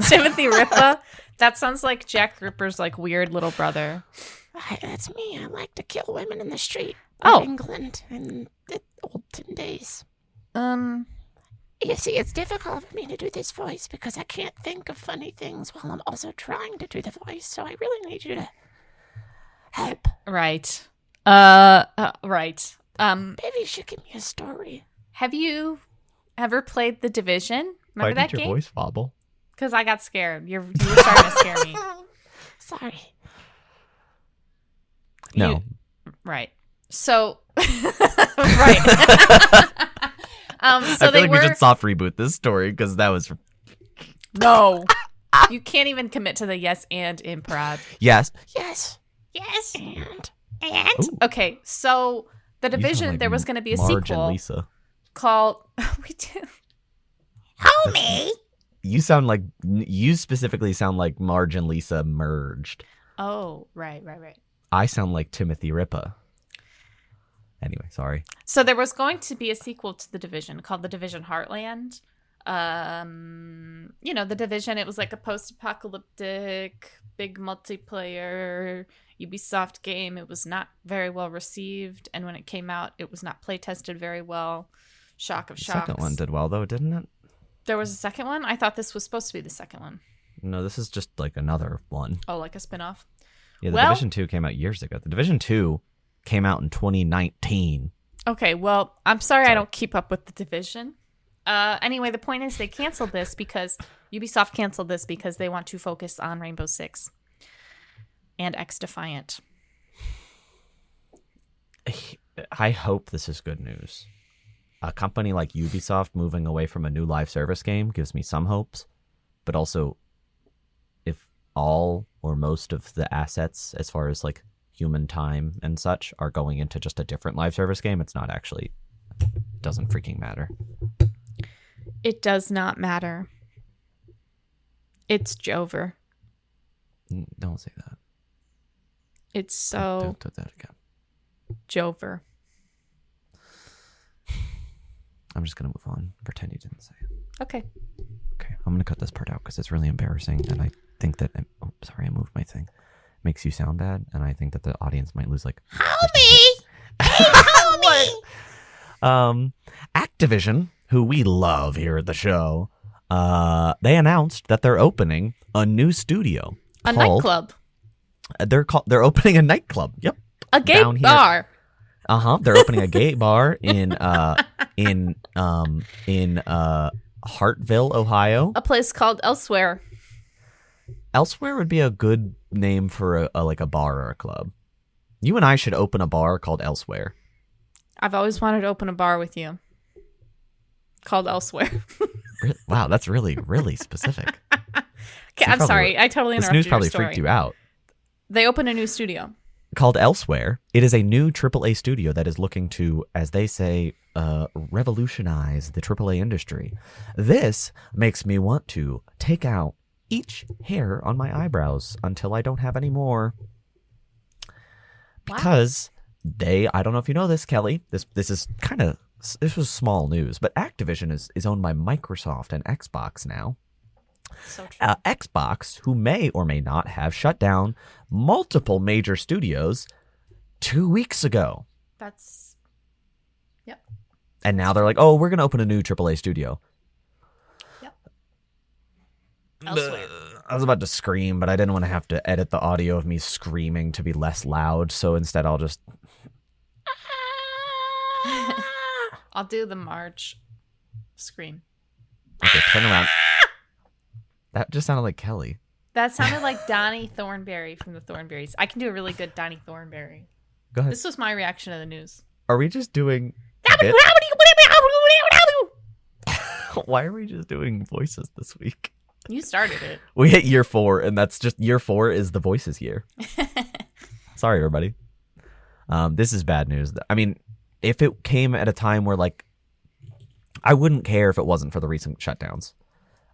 Timothy Ripa? That sounds like Jack Ripper's like weird little brother. That's me. I like to kill women in the street Oh. of England in the olden days. You see, it's difficult for me to do this voice because I can't think of funny things while I'm also trying to do the voice, so I really need you to help. Right. Right. Maybe you should give me a story. Have you ever played The Division? Remember that game? Why did your voice wobble? Because I got scared. You were starting to scare me. Sorry. No. Right. So, right. I feel like we should soft reboot this story because that was... No. You can't even commit to the yes and improv. Yes. Yes. And? Ooh. Okay, so The Division, like there was going to be a Marge sequel and Lisa. called... We do. Homie! You specifically sound like Marge and Lisa merged. Oh, right. I sound like Timothy Ripa. Anyway, sorry. So there was going to be a sequel to The Division called The Division Heartland. The Division, it was like a post-apocalyptic, big multiplayer Ubisoft game. It was not very well received, and when it came out, it was not play tested very well. Shock of shocks. The second one did well, though, didn't it? There was a second one? I thought this was supposed to be the second one. No, this is just like another one. Oh, like a spin-off? Yeah, the Division 2 came out years ago. The Division 2 came out in 2019. Okay, well, I'm sorry I don't keep up with the Division. Anyway, the point is they canceled this because Ubisoft canceled this because they want to focus on Rainbow Six and X Defiant. I hope this is good news. A company like Ubisoft moving away from a new live service game gives me some hopes, but also if all or most of the assets as far as like human time and such are going into just a different live service game, it doesn't freaking matter. It does not matter. It's Jover. Don't say that. It's so Don't do that again. Jover. I'm just going to move on. Pretend you didn't say it. Okay. Okay, I'm going to cut this part out because it's really embarrassing. And I think that... Oh, sorry, I moved my thing. Makes you sound bad. And I think that the audience might lose like... Homie! Hey, homie! Activision, who we love here at the show, they announced that they're opening a new studio. A nightclub. They're opening a nightclub. Yep. A gay bar. They're opening a gay bar in Hartville, Ohio. A place called Elsewhere. Elsewhere would be a good name for a bar or a club. You and I should open a bar called Elsewhere. I've always wanted to open a bar with you. Called Elsewhere. Wow, that's really, really specific. Okay, I'm sorry. I totally interrupted This news probably your story. freaked you out. They opened a new studio. Called Elsewhere. It is a new AAA studio that is looking to, as they say, revolutionize the AAA industry. This makes me want to take out each hair on my eyebrows until I don't have any more. Because I don't know if you know this, Kelly. This was small news, but Activision is owned by Microsoft and Xbox now. So true. Xbox, who may or may not have shut down multiple major studios 2 weeks ago. Yep. And now they're like, oh, we're going to open a new AAA studio. Yep. Elsewhere. I was about to scream, but I didn't want to have to edit the audio of me screaming to be less loud. So instead, I'll just... I'll do the March scream. Okay, turn around. That just sounded like Kelly. That sounded like Donnie Thornberry from the Thornberries. I can do a really good Donnie Thornberry. Go ahead. This was my reaction to the news. Are we just doing... Why are we just doing voices this week? You started it. We hit year 4, and that's just... Year 4 is the voices year. Sorry, everybody. This is bad news. I mean, if it came at a time where, like... I wouldn't care if it wasn't for the recent shutdowns.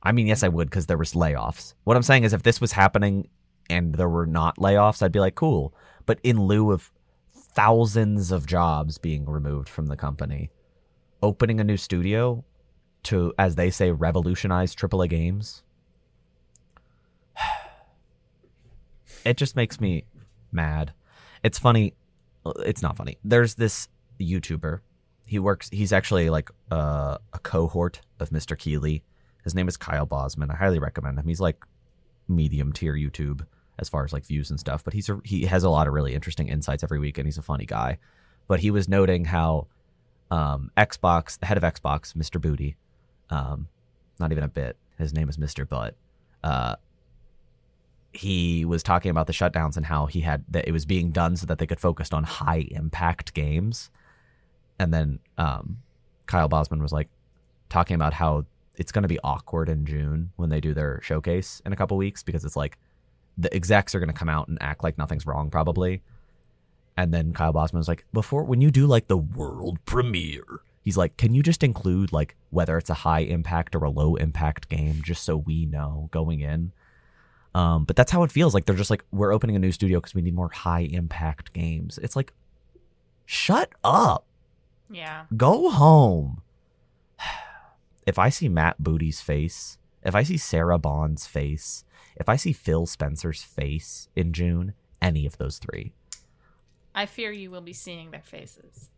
I mean, yes, I would, because there was layoffs. What I'm saying is if this was happening and there were not layoffs, I'd be like, cool. But in lieu of thousands of jobs being removed from the company, opening a new studio to, as they say, revolutionize AAA games, it just makes me mad. It's funny. It's not funny. There's this YouTuber. He's actually like a cohort of Mr. Keeley. His name is Kyle Bosman. I highly recommend him. He's like medium tier YouTube as far as like views and stuff, but he has a lot of really interesting insights every week, and he's a funny guy. But he was noting how Xbox, the head of Xbox, Mr. Booty, not even a bit, his name is Mr. Butt, he was talking about the shutdowns and how that it was being done so that they could focus on high impact games. And then Kyle Bosman was like talking about how it's going to be awkward in June when they do their showcase in a couple weeks, because it's like the execs are going to come out and act like nothing's wrong probably. And then Kyle Bosman was like, when you do like the world premiere, he's like, can you just include like whether it's a high impact or a low impact game, just so we know going in. But that's how it feels. Like they're just like, we're opening a new studio because we need more high impact games. It's like, shut up. Yeah. Go home. if I see Matt Booty's face, if I see Sarah Bond's face, if I see Phil Spencer's face in June, any of those three, I fear you will be seeing their faces.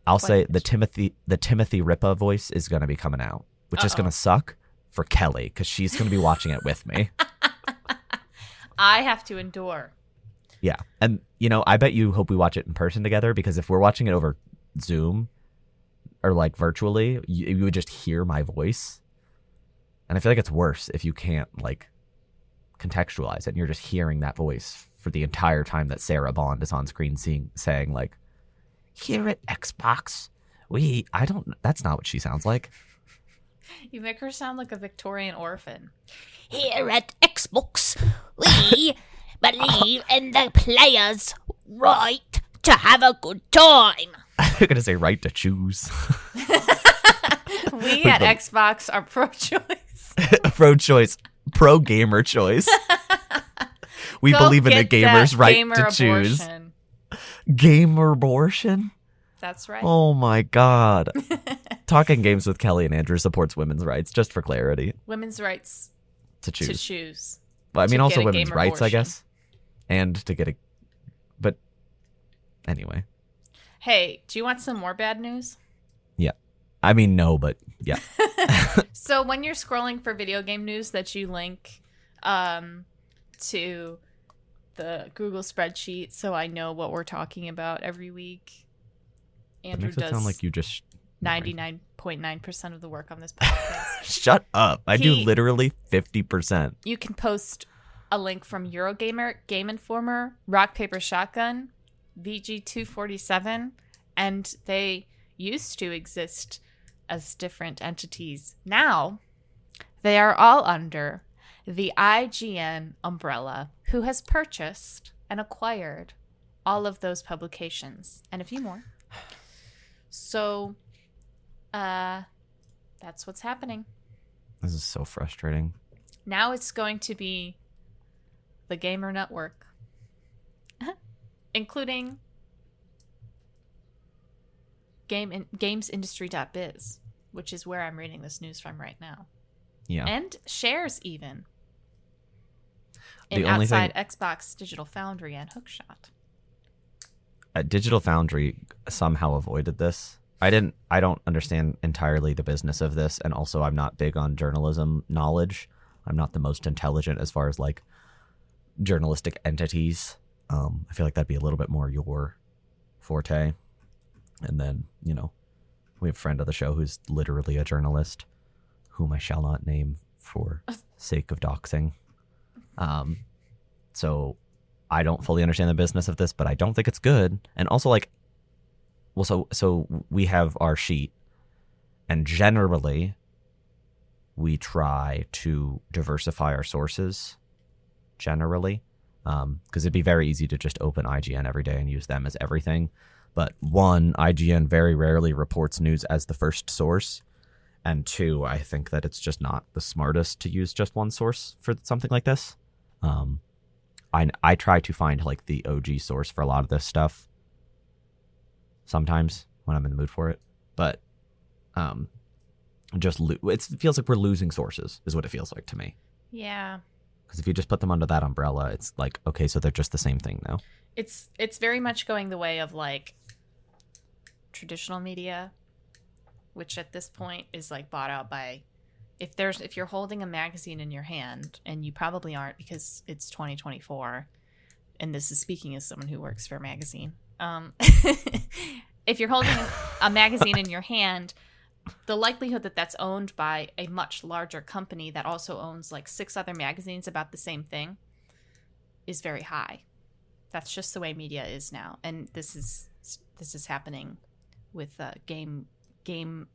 I'll say the Timothy Ripa voice is going to be coming out, which is going to suck for Kelly because she's going to be watching it with me. I have to endure. Yeah. And, I bet you hope we watch it in person together, because if we're watching it over Zoom or like virtually, you would just hear my voice. And I feel like it's worse if you can't like contextualize it and you're just hearing that voice for the entire time that Sarah Bond is on screen saying like, here at Xbox, that's not what she sounds like. You make her sound like a Victorian orphan. Here at Xbox, we believe in the player's right to have a good time. I'm going to say right to choose. We at Xbox are pro-choice. Pro-choice. Pro-gamer choice. We believe in the gamer's right to choose. Gamer abortion? That's right. Oh my God. Talking Games with Kellie and Andrew supports women's rights, just for clarity. Women's rights to choose. Well, I mean, also women's rights, I guess. And to get but anyway. Hey, do you want some more bad news? Yeah. I mean, no, but yeah. So when you're scrolling for video game news that you link to the Google spreadsheet so I know what we're talking about every week, Andrew does sound like you just 99.9% of the work on this podcast. Shut up. I do literally 50%. You can post a link from Eurogamer, Game Informer, Rock Paper Shotgun, VG247, and they used to exist as different entities. Now, they are all under the IGN umbrella, who has purchased and acquired all of those publications and a few more. So, that's what's happening. This is so frustrating. Now it's going to be the Gamer Network, including gamesindustry.biz, which is where I'm reading this news from right now. Yeah. And shares even in outside Xbox, Digital Foundry, and Hookshot. Digital Foundry somehow avoided this. I don't understand entirely the business of this, and also I'm not big on journalism knowledge. I'm not the most intelligent as far as like journalistic entities. I feel like that'd be a little bit more your forte. And then, we have a friend of the show who's literally a journalist, whom I shall not name for sake of doxing. So I don't fully understand the business of this, but I don't think it's good. And also, like, well, so we have our sheet, and generally we try to diversify our sources, generally, because it'd be very easy to just open IGN every day and use them as everything. But one, IGN very rarely reports news as the first source. And two, I think that it's just not the smartest to use just one source for something like this. I try to find like the OG source for a lot of this stuff sometimes when I'm in the mood for it. But it feels like we're losing sources is what it feels like to me. Yeah. Because if you just put them under that umbrella, it's like, okay, so they're just the same thing now. It's very much going the way of like traditional media, which at this point is like bought out by, if you're holding a magazine in your hand, and you probably aren't because it's 2024, and this is speaking as someone who works for a magazine. If you're holding a magazine in your hand, the likelihood that that's owned by a much larger company that also owns like 6 other magazines about the same thing is very high. That's just the way media is now, and this is happening with gaming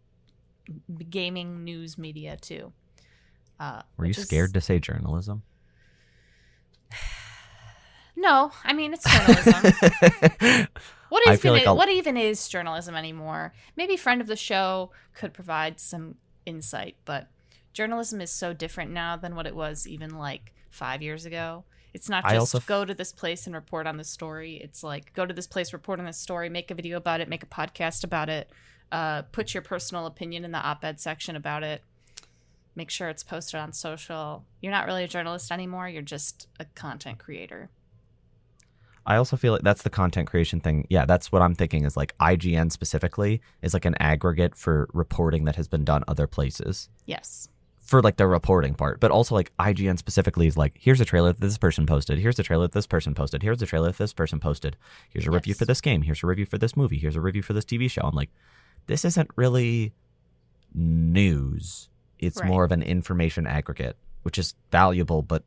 news media too. Were you scared to say journalism? No, I mean it's journalism. What even is journalism anymore? Maybe friend of the show could provide some insight, but journalism is so different now than what it was even like 5 years ago. It's not just go to this place and report on this story. It's like go to this place, report on this story, make a video about it, make a podcast about it, Put your personal opinion in the op-ed section about it. Make sure it's posted on social. You're not really a journalist anymore. You're just a content creator. I also feel like that's the content creation thing. Yeah, that's what I'm thinking is like IGN specifically is like an aggregate for reporting that has been done other places. Yes. For like the reporting part. But also like IGN specifically is like, here's a trailer that this person posted. Here's a trailer that this person posted. Here's a trailer that this person posted. Here's a review for this game. Here's a review for this movie. Here's a review for this TV show. I'm like, this isn't really news. It's more of an information aggregate, which is valuable, but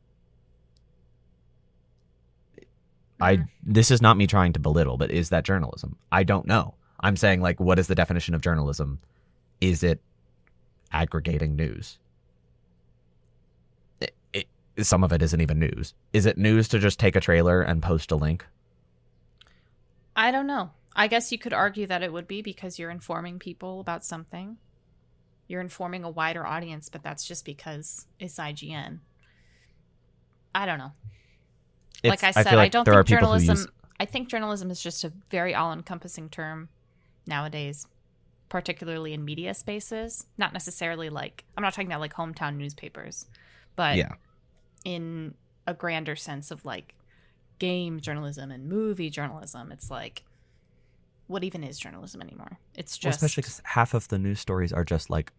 this is not me trying to belittle, but is that journalism? I don't know. I'm saying, like, what is the definition of journalism? Is it aggregating news? Some of it isn't even news. Is it news to just take a trailer and post a link? I don't know. I guess you could argue that it would be because you're informing people about something. You're informing a wider audience, but that's just because it's IGN. I don't know. Like I said, I don't think journalism... I think journalism is just a very all-encompassing term nowadays, particularly in media spaces. Not necessarily like... I'm not talking about like hometown newspapers, but in a grander sense of like game journalism and movie journalism. It's like, what even is journalism anymore? It's just... Well, especially because half of the news stories are just like,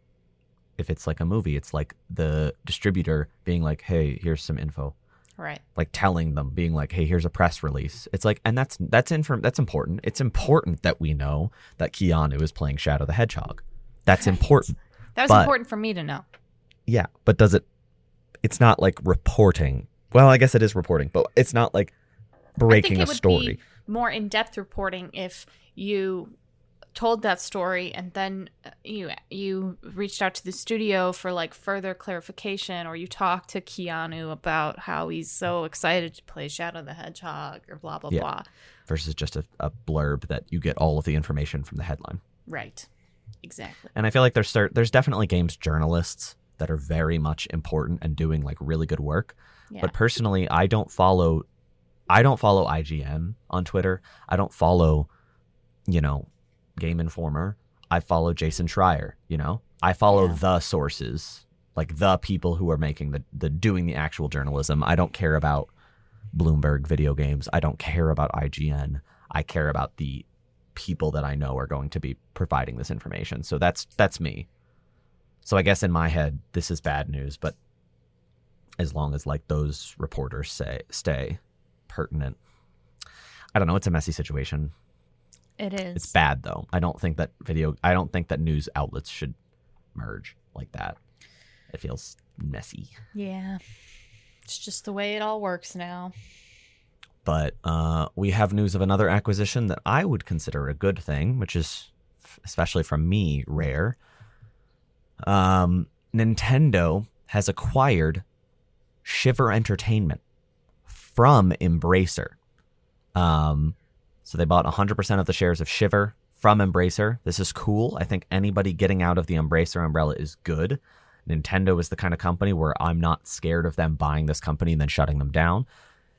if it's like a movie, it's like the distributor being like, hey, here's some info. Right. Like telling them, being like, hey, here's a press release. It's like, and that's important. It's important that we know that Keanu is playing Shadow the Hedgehog. That's important. That was important for me to know. Yeah, but it's not like reporting. Well, I guess it is reporting, but it's not like breaking a story. Would be more in-depth reporting if you told that story and then you reached out to the studio for like further clarification, or you talked to Keanu about how he's so excited to play Shadow the Hedgehog or blah blah blah, versus just a blurb that you get all of the information from the headline. Right. Exactly. And I feel like there's definitely games journalists that are very much important and doing like really good work. Yeah. But personally, I don't follow IGN on Twitter. I don't follow, Game Informer. I follow Jason Schreier, I follow the sources, like the people who are making the doing the actual journalism. I don't care about Bloomberg Video Games. I don't care about IGN. I care about the people that I know are going to be providing this information. So that's me. So I guess in my head, this is bad news, but as long as like those reporters stay pertinent. I don't know. It's a messy situation. It is. It's bad though. I don't think that news outlets should merge like that. It feels messy. Yeah. It's just the way it all works now. But we have news of another acquisition that I would consider a good thing, which is, especially from me, rare. Nintendo has acquired Shiver Entertainment from Embracer. So they bought 100% of the shares of Shiver from Embracer. This is cool. I think anybody getting out of the Embracer umbrella is good. Nintendo is the kind of company where I'm not scared of them buying this company and then shutting them down.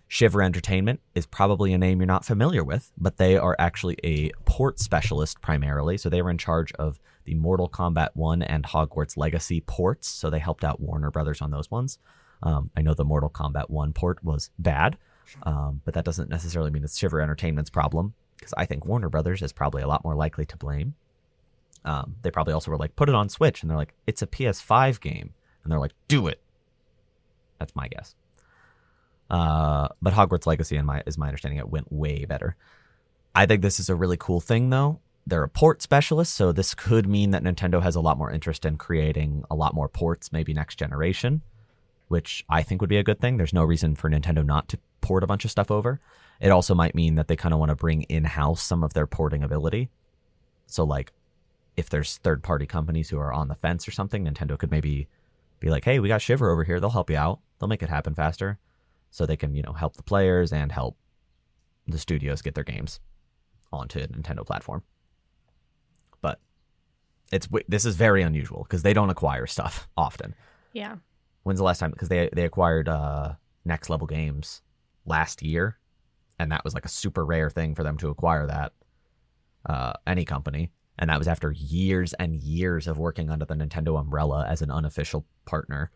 Shiver Entertainment is probably a name you're not familiar with, but they are actually a port specialist primarily. So they were in charge of the Mortal Kombat 1 and Hogwarts Legacy ports. So they helped out Warner Brothers on those ones. I know the Mortal Kombat 1 port was bad, but that doesn't necessarily mean it's Shiver Entertainment's problem, because I think Warner Brothers is probably a lot more likely to blame. They probably also were like, put it on Switch. And they're like, it's a PS5 game. And they're like, do it. That's my guess. But Hogwarts Legacy, is my understanding, it went way better. I think this is a really cool thing, though. They're a port specialist, so this could mean that Nintendo has a lot more interest in creating a lot more ports, maybe next generation, which I think would be a good thing. There's no reason for Nintendo not to port a bunch of stuff over. It also might mean that they kind of want to bring in-house some of their porting ability. So, like, if there's third-party companies who are on the fence or something, Nintendo could maybe be like, hey, we got Shiver over here. They'll help you out. They'll make it happen faster. So they can, help the players and help the studios get their games onto a Nintendo platform. But this is very unusual because they don't acquire stuff often. Yeah. When's the last time? Because they acquired Next Level Games last year, and that was like a super rare thing for them to acquire that. Any company. And that was after years and years of working under the Nintendo umbrella as an unofficial partner.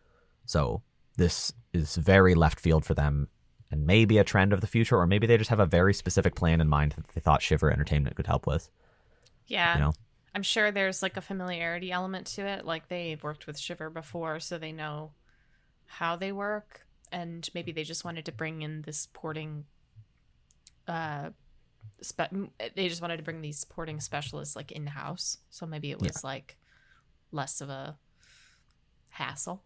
So this is very left field for them, and maybe a trend of the future, or maybe they just have a very specific plan in mind that they thought Shiver Entertainment could help with. Yeah. You know? I'm sure there's like a familiarity element to it. Like they've worked with Shiver before, so they know how they work. And maybe they just wanted to bring in this porting they just wanted to bring these porting specialists like in-house, so maybe it was like less of a hassle.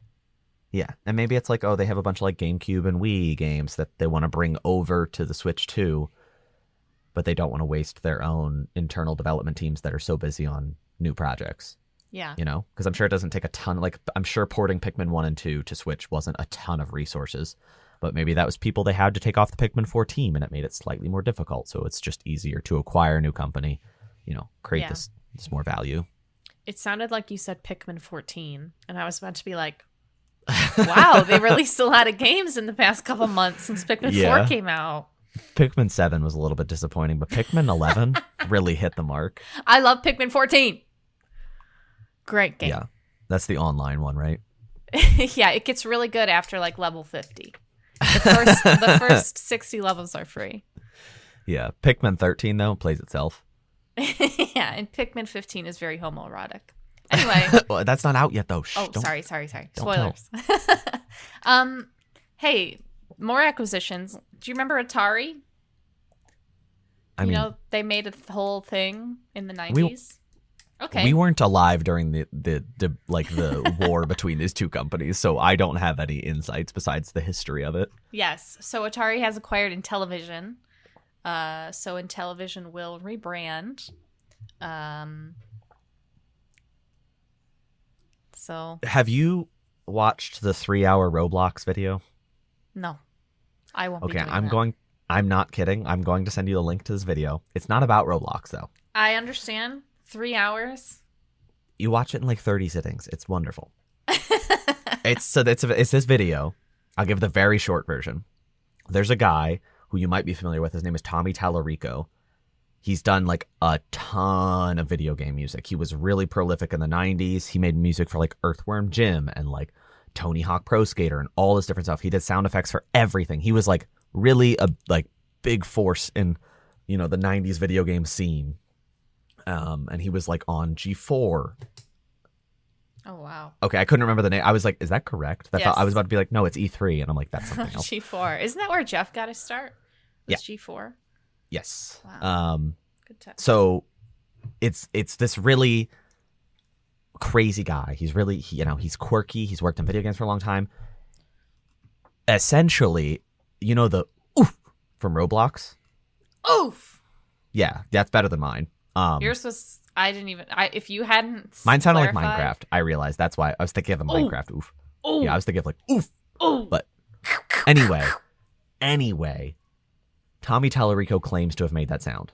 Yeah, and maybe it's like, oh, they have a bunch of like GameCube and Wii games that they want to bring over to the Switch too, but they don't want to waste their own internal development teams that are so busy on new projects. Yeah. You know, because I'm sure it doesn't take a ton. Like, I'm sure porting Pikmin 1 and 2 to Switch wasn't a ton of resources, but maybe that was people they had to take off the Pikmin 4 team, and it made it slightly more difficult. So it's just easier to acquire a new company, you know, create this more value. It sounded like you said Pikmin 14, and I was about to be like, wow, they released a lot of games in the past couple months since Pikmin 4 came out. Pikmin 7 was a little bit disappointing, but Pikmin 11 really hit the mark. I love Pikmin 14. Great game. Yeah, that's the online one, right? Yeah, it gets really good after like level 50. The first 60 levels are free. Yeah, Pikmin 13 though plays itself. Yeah, and Pikmin 15 is very homoerotic. Anyway, well, that's not out yet though. Sorry. Don't Spoilers. Hey, more acquisitions. Do you remember Atari? I mean, they made a whole thing in the 90s. Okay. We weren't alive during the war between these two companies, so I don't have any insights besides the history of it. Yes. So Atari has acquired Intellivision. So Intellivision will rebrand. So have you watched the 3-hour Roblox video? No. I won't be doing that. I'm not kidding. I'm going to send you the link to this video. It's not about Roblox though. I understand. 3 hours. You watch it in like 30 sittings. It's wonderful. It's this video. I'll give the very short version. There's a guy who you might be familiar with. His name is Tommy Tallarico. He's done like a ton of video game music. He was really prolific in the 90s. He made music for like Earthworm Jim and like Tony Hawk Pro Skater and all this different stuff. He did sound effects for everything. He was like really a like big force in, you know, the 90s video game scene. And he was like on G4. Oh, wow. Okay, I couldn't remember the name. I was like, is that correct? Yes. I was about to be like, no, it's E3. And I'm like, that's something else. G4. Isn't that where Jeff got his start? Yeah. G4? Yes. Wow. Good time. So it's this really crazy guy. He's really, he's quirky. He's worked in video games for a long time. Essentially, you know the oof from Roblox? Oof! Yeah, that's better than mine. Yours was, if you hadn't mine sounded clarified, like Minecraft. I realized that's why I was thinking of a Minecraft oof. Ooh. Yeah, I was thinking of like oof. Ooh. But anyway, Tommy Tallarico claims to have made that sound.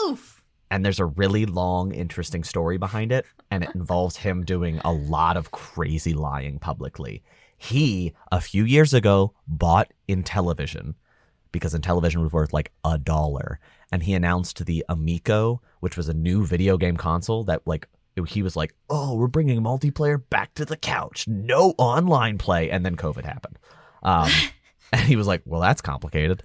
Oof. And there's a really long, interesting story behind it, and it involves him doing a lot of crazy lying publicly. He, a few years ago, bought Intellivision because Intellivision was worth like $1. And he announced the Amico, which was a new video game console that like, he was like, oh, we're bringing multiplayer back to the couch. No online play. And then COVID happened. And he was like, well, that's complicated.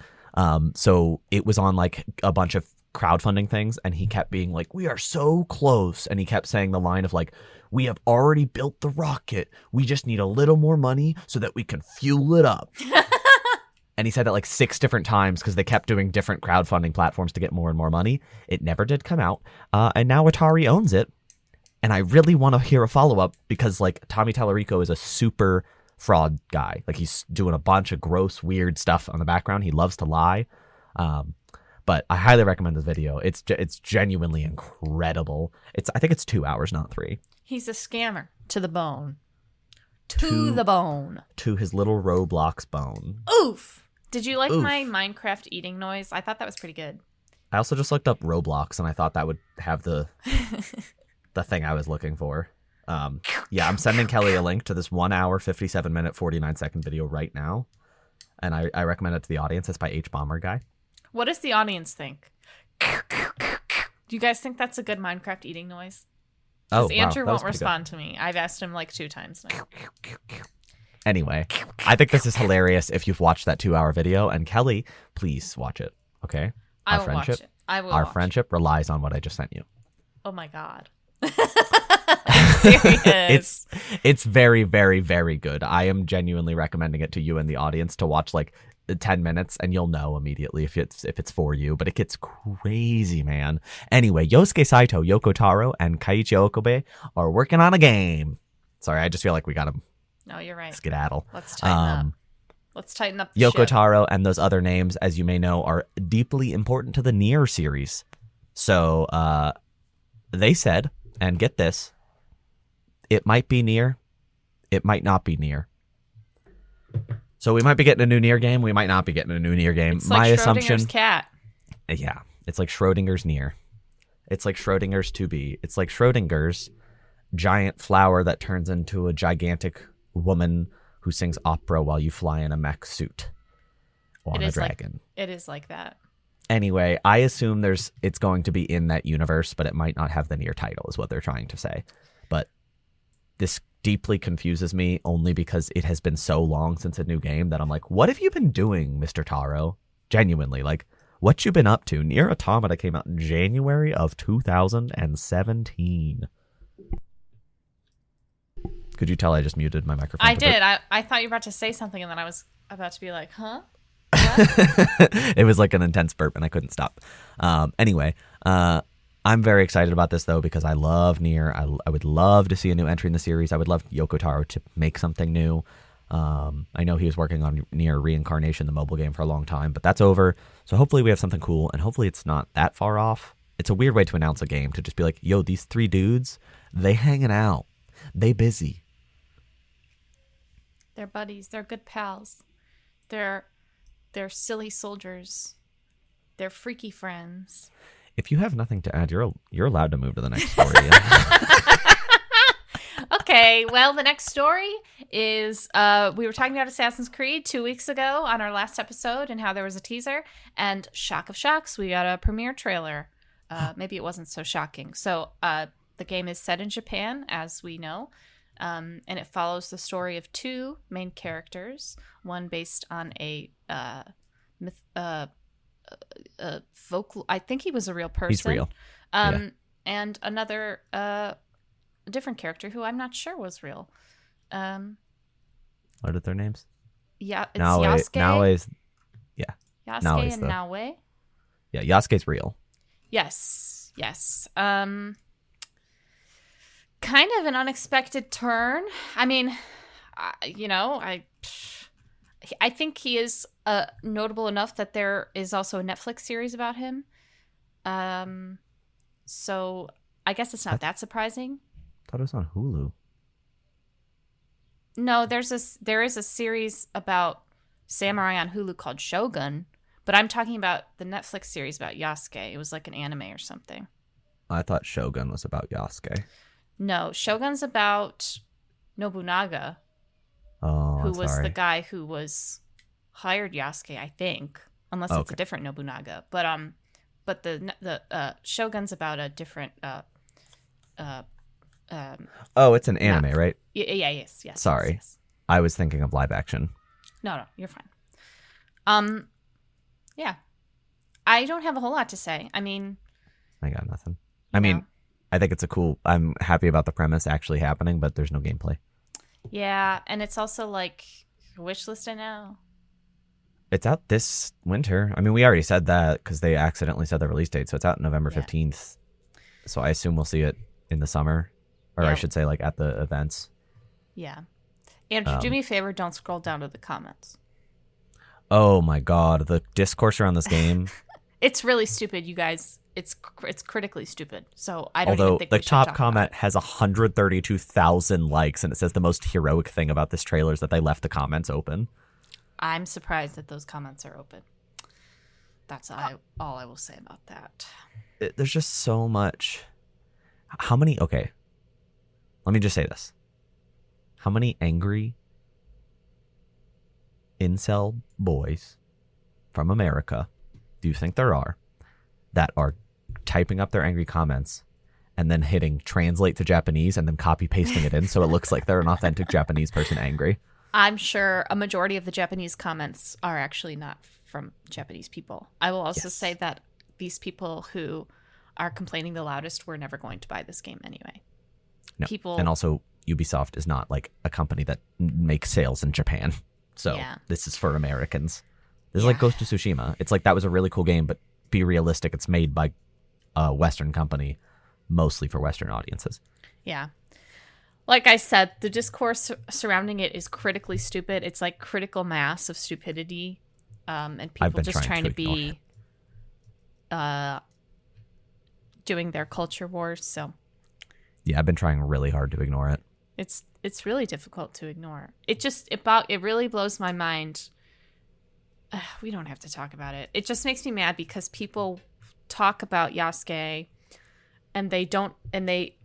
So it was on like a bunch of crowdfunding things. And he kept being like, we are so close. And he kept saying the line of like, we have already built the rocket. We just need a little more money so that we can fuel it up. And he said that like 6 different times because they kept doing different crowdfunding platforms to get more and more money. It never did come out. And now Atari owns it. And I really want to hear a follow-up because like Tommy Tallarico is a super fraud guy. Like he's doing a bunch of gross, weird stuff on the background. He loves to lie. But I highly recommend this video. It's genuinely incredible. I think it's 2 hours, not 3. He's a scammer to the bone. To the bone. To his little Roblox bone. Oof. Did you like my Minecraft eating noise? I thought that was pretty good. I also just looked up Roblox and I thought that would have the thing I was looking for. Yeah, I'm sending Kelly a link to this 1 hour, 57 minute, 49 second video right now. And I recommend it to the audience. It's by H Bomber Guy. What does the audience think? Do you guys think that's a good Minecraft eating noise? Oh, Because Andrew that was won't pretty good. respond to me. I've asked him like 2 times now. Anyway, I think this is hilarious if you've watched that 2-hour video. And Kelly, please watch it. Okay? I will watch it. I will Our watch friendship relies on what I just sent you. it. Oh my god. I'm serious. It's very, very, very good. I am genuinely recommending it to you and the audience to watch like 10 minutes, and you'll know immediately if it's for you. But it gets crazy, man. Anyway, Yosuke Saito, Yoko Taro, and Kaiichi Okabe are working on a game. Sorry, I just feel like we gotta No, you're right. skedaddle. Let's tighten up. Let's tighten up the Yoko ship. Taro and those other names, as you may know, are deeply important to the Nier series. So they said, and get this, it might be Nier, it might not be Nier. So we might be getting a new Nier game, we might not be getting a new Nier game. It's My like assumption, Schrodinger's cat. yeah, it's like Schrodinger's Nier. It's like Schrodinger's 2B. It's like Schrodinger's giant flower that turns into a gigantic woman who sings opera while you fly in a mech suit on a dragon. It is like that. Anyway, I assume it's going to be in that universe, but it might not have the Nier title, is what they're trying to say. But this deeply confuses me only because it has been so long since a new game that I'm like, what have you been doing, Mr. Taro? Genuinely, like, what you been up to? Nier Automata came out in January of 2017. Could you tell I just muted my microphone? I did. I thought you were about to say something, and then I was about to be like, huh? It was like an intense burp, and I couldn't stop. Anyway, I'm very excited about this, though, because I love Nier. I would love to see a new entry in the series. I would love Yoko Taro to make something new. I know he was working on Nier Reincarnation, the mobile game, for a long time, but that's over. So hopefully we have something cool, and hopefully it's not that far off. It's a weird way to announce a game, to just be like, yo, these 3 dudes, they hanging out. They busy. They're buddies. They're good pals. They're silly soldiers. They're freaky friends. If you have nothing to add, you're allowed to move to the next story. Yeah. Okay, well, the next story is we were talking about Assassin's Creed 2 weeks ago on our last episode and how there was a teaser. And shock of shocks, we got a premiere trailer. Maybe it wasn't so shocking. So the game is set in Japan, as we know. And it follows the story of 2 main characters, one based on a vocal. I think he was a real person. He's real. Yeah. And another a different character who I'm not sure was real. What are their names? Yeah, it's Naue, Yasuke. Naue's, yeah. Yasuke Naue's and Naue. Yeah, Yasuke's real. Yes. Kind of an unexpected turn. I mean, I think he is notable enough that there is also a Netflix series about him. So I guess it's not that surprising. I thought it was on Hulu. No, there is a series about samurai on Hulu called Shogun, but I'm talking about the Netflix series about Yasuke. It was like an anime or something. I thought Shogun was about Yasuke. No, Shogun's about Nobunaga, Oh, who was sorry. the guy who hired Yasuke, I think, unless it's a different Nobunaga. But the Shogun's about a different. Oh, it's an anime, right? Yeah. Yes. Sorry. Yes. I was thinking of live action. No, you're fine. Yeah. I don't have a whole lot to say. I mean, I got nothing. I mean, I think I'm happy about the premise actually happening, but there's no gameplay. Yeah, and it's also like wish listed now. It's out this winter. I mean, we already said that because they accidentally said the release date, so it's out November 15th. So I assume we'll see it in the summer, or I should say like at the events. Yeah. Andrew, do me a favor, don't scroll down to the comments. Oh my god, the discourse around this game. It's really stupid, you guys. It's critically stupid. So I don't even Although think the we should top talk comment about it. has 132,000 likes, and it says the most heroic thing about this trailer is that they left the comments open. I'm surprised that those comments are open. That's all I will say about that. There's just so much. How many? Okay, let me just say this. How many angry incel boys from America do you think there are that are typing up their angry comments and then hitting translate to Japanese and then copy pasting it in so it looks like they're an authentic Japanese person angry. I'm sure a majority of the Japanese comments are actually not from Japanese people. I will also say that these people who are complaining the loudest were never going to buy this game anyway. No. And also Ubisoft is not like a company that makes sales in Japan. So this is for Americans. This is like Ghost of Tsushima. It's like that was a really cool game, but be realistic. It's made by a Western company, mostly for Western audiences. Yeah. Like I said, the discourse surrounding it is critically stupid. It's like critical mass of stupidity, and people just trying to be doing their culture wars. So yeah, I've been trying really hard to ignore it. It's really difficult to ignore. It really blows my mind. We don't have to talk about it. It just makes me mad because people talk about Yasuke and they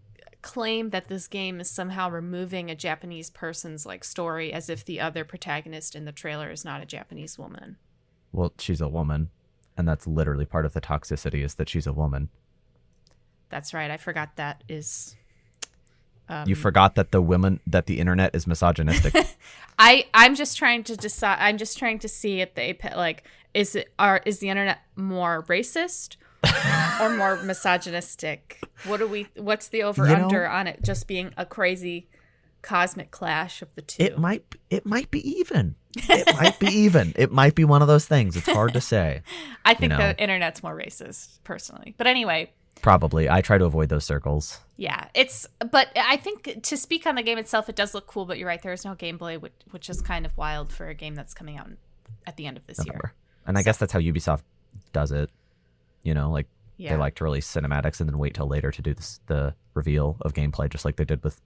claim that this game is somehow removing a Japanese person's like story as if the other protagonist in the trailer is not a Japanese woman. Well, she's a woman, and that's literally part of the toxicity is that she's a woman. That's right. I forgot that is you forgot that the internet is misogynistic. I'm just trying to decide. I'm just trying to see at the apex, like, is the internet more racist or more misogynistic? What's the over under on it just being a crazy cosmic clash of the two? It might be even. It might be even. It might be one of those things. It's hard to say. I think the internet's more racist, personally. But anyway. Probably. I try to avoid those circles. Yeah, but I think to speak on the game itself, it does look cool, but you're right, there is no gameplay, which is kind of wild for a game that's coming out at the end of this year. And I guess that's how Ubisoft does it. They like to release cinematics and then wait till later to do the reveal of gameplay, just like they did with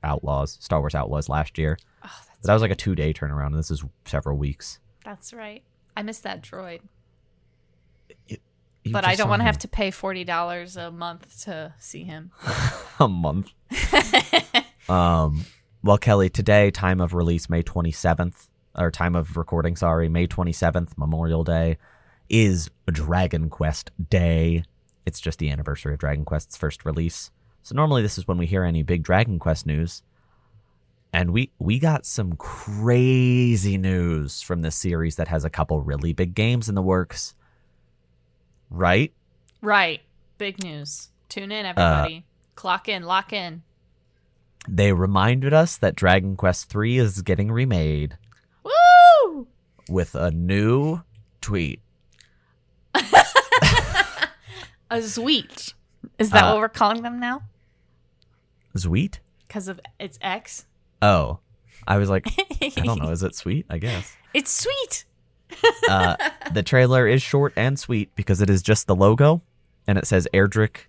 Star Wars Outlaws last year. Oh, that was like a 2-day turnaround, and this is several weeks. That's right. I miss that droid. You but I don't want to have to pay $40 a month to see him. A month. Well, Kelly, today, time of release, May 27th, or time of recording, sorry, May 27th, Memorial Day, is Dragon Quest Day. It's just the anniversary of Dragon Quest's first release. So normally this is when we hear any big Dragon Quest news. And we got some crazy news from this series that has a couple really big games in the works. Right? Right. Big news. Tune in, everybody. Clock in. Lock in. They reminded us that Dragon Quest III is getting remade. Woo! With a new tweet. A Zweet. Is that what we're calling them now? Zweet? Because of its X? Oh. I was like, I don't know. Is it sweet? I guess. It's sweet. The trailer is short and sweet because it is just the logo and it says Erdrick.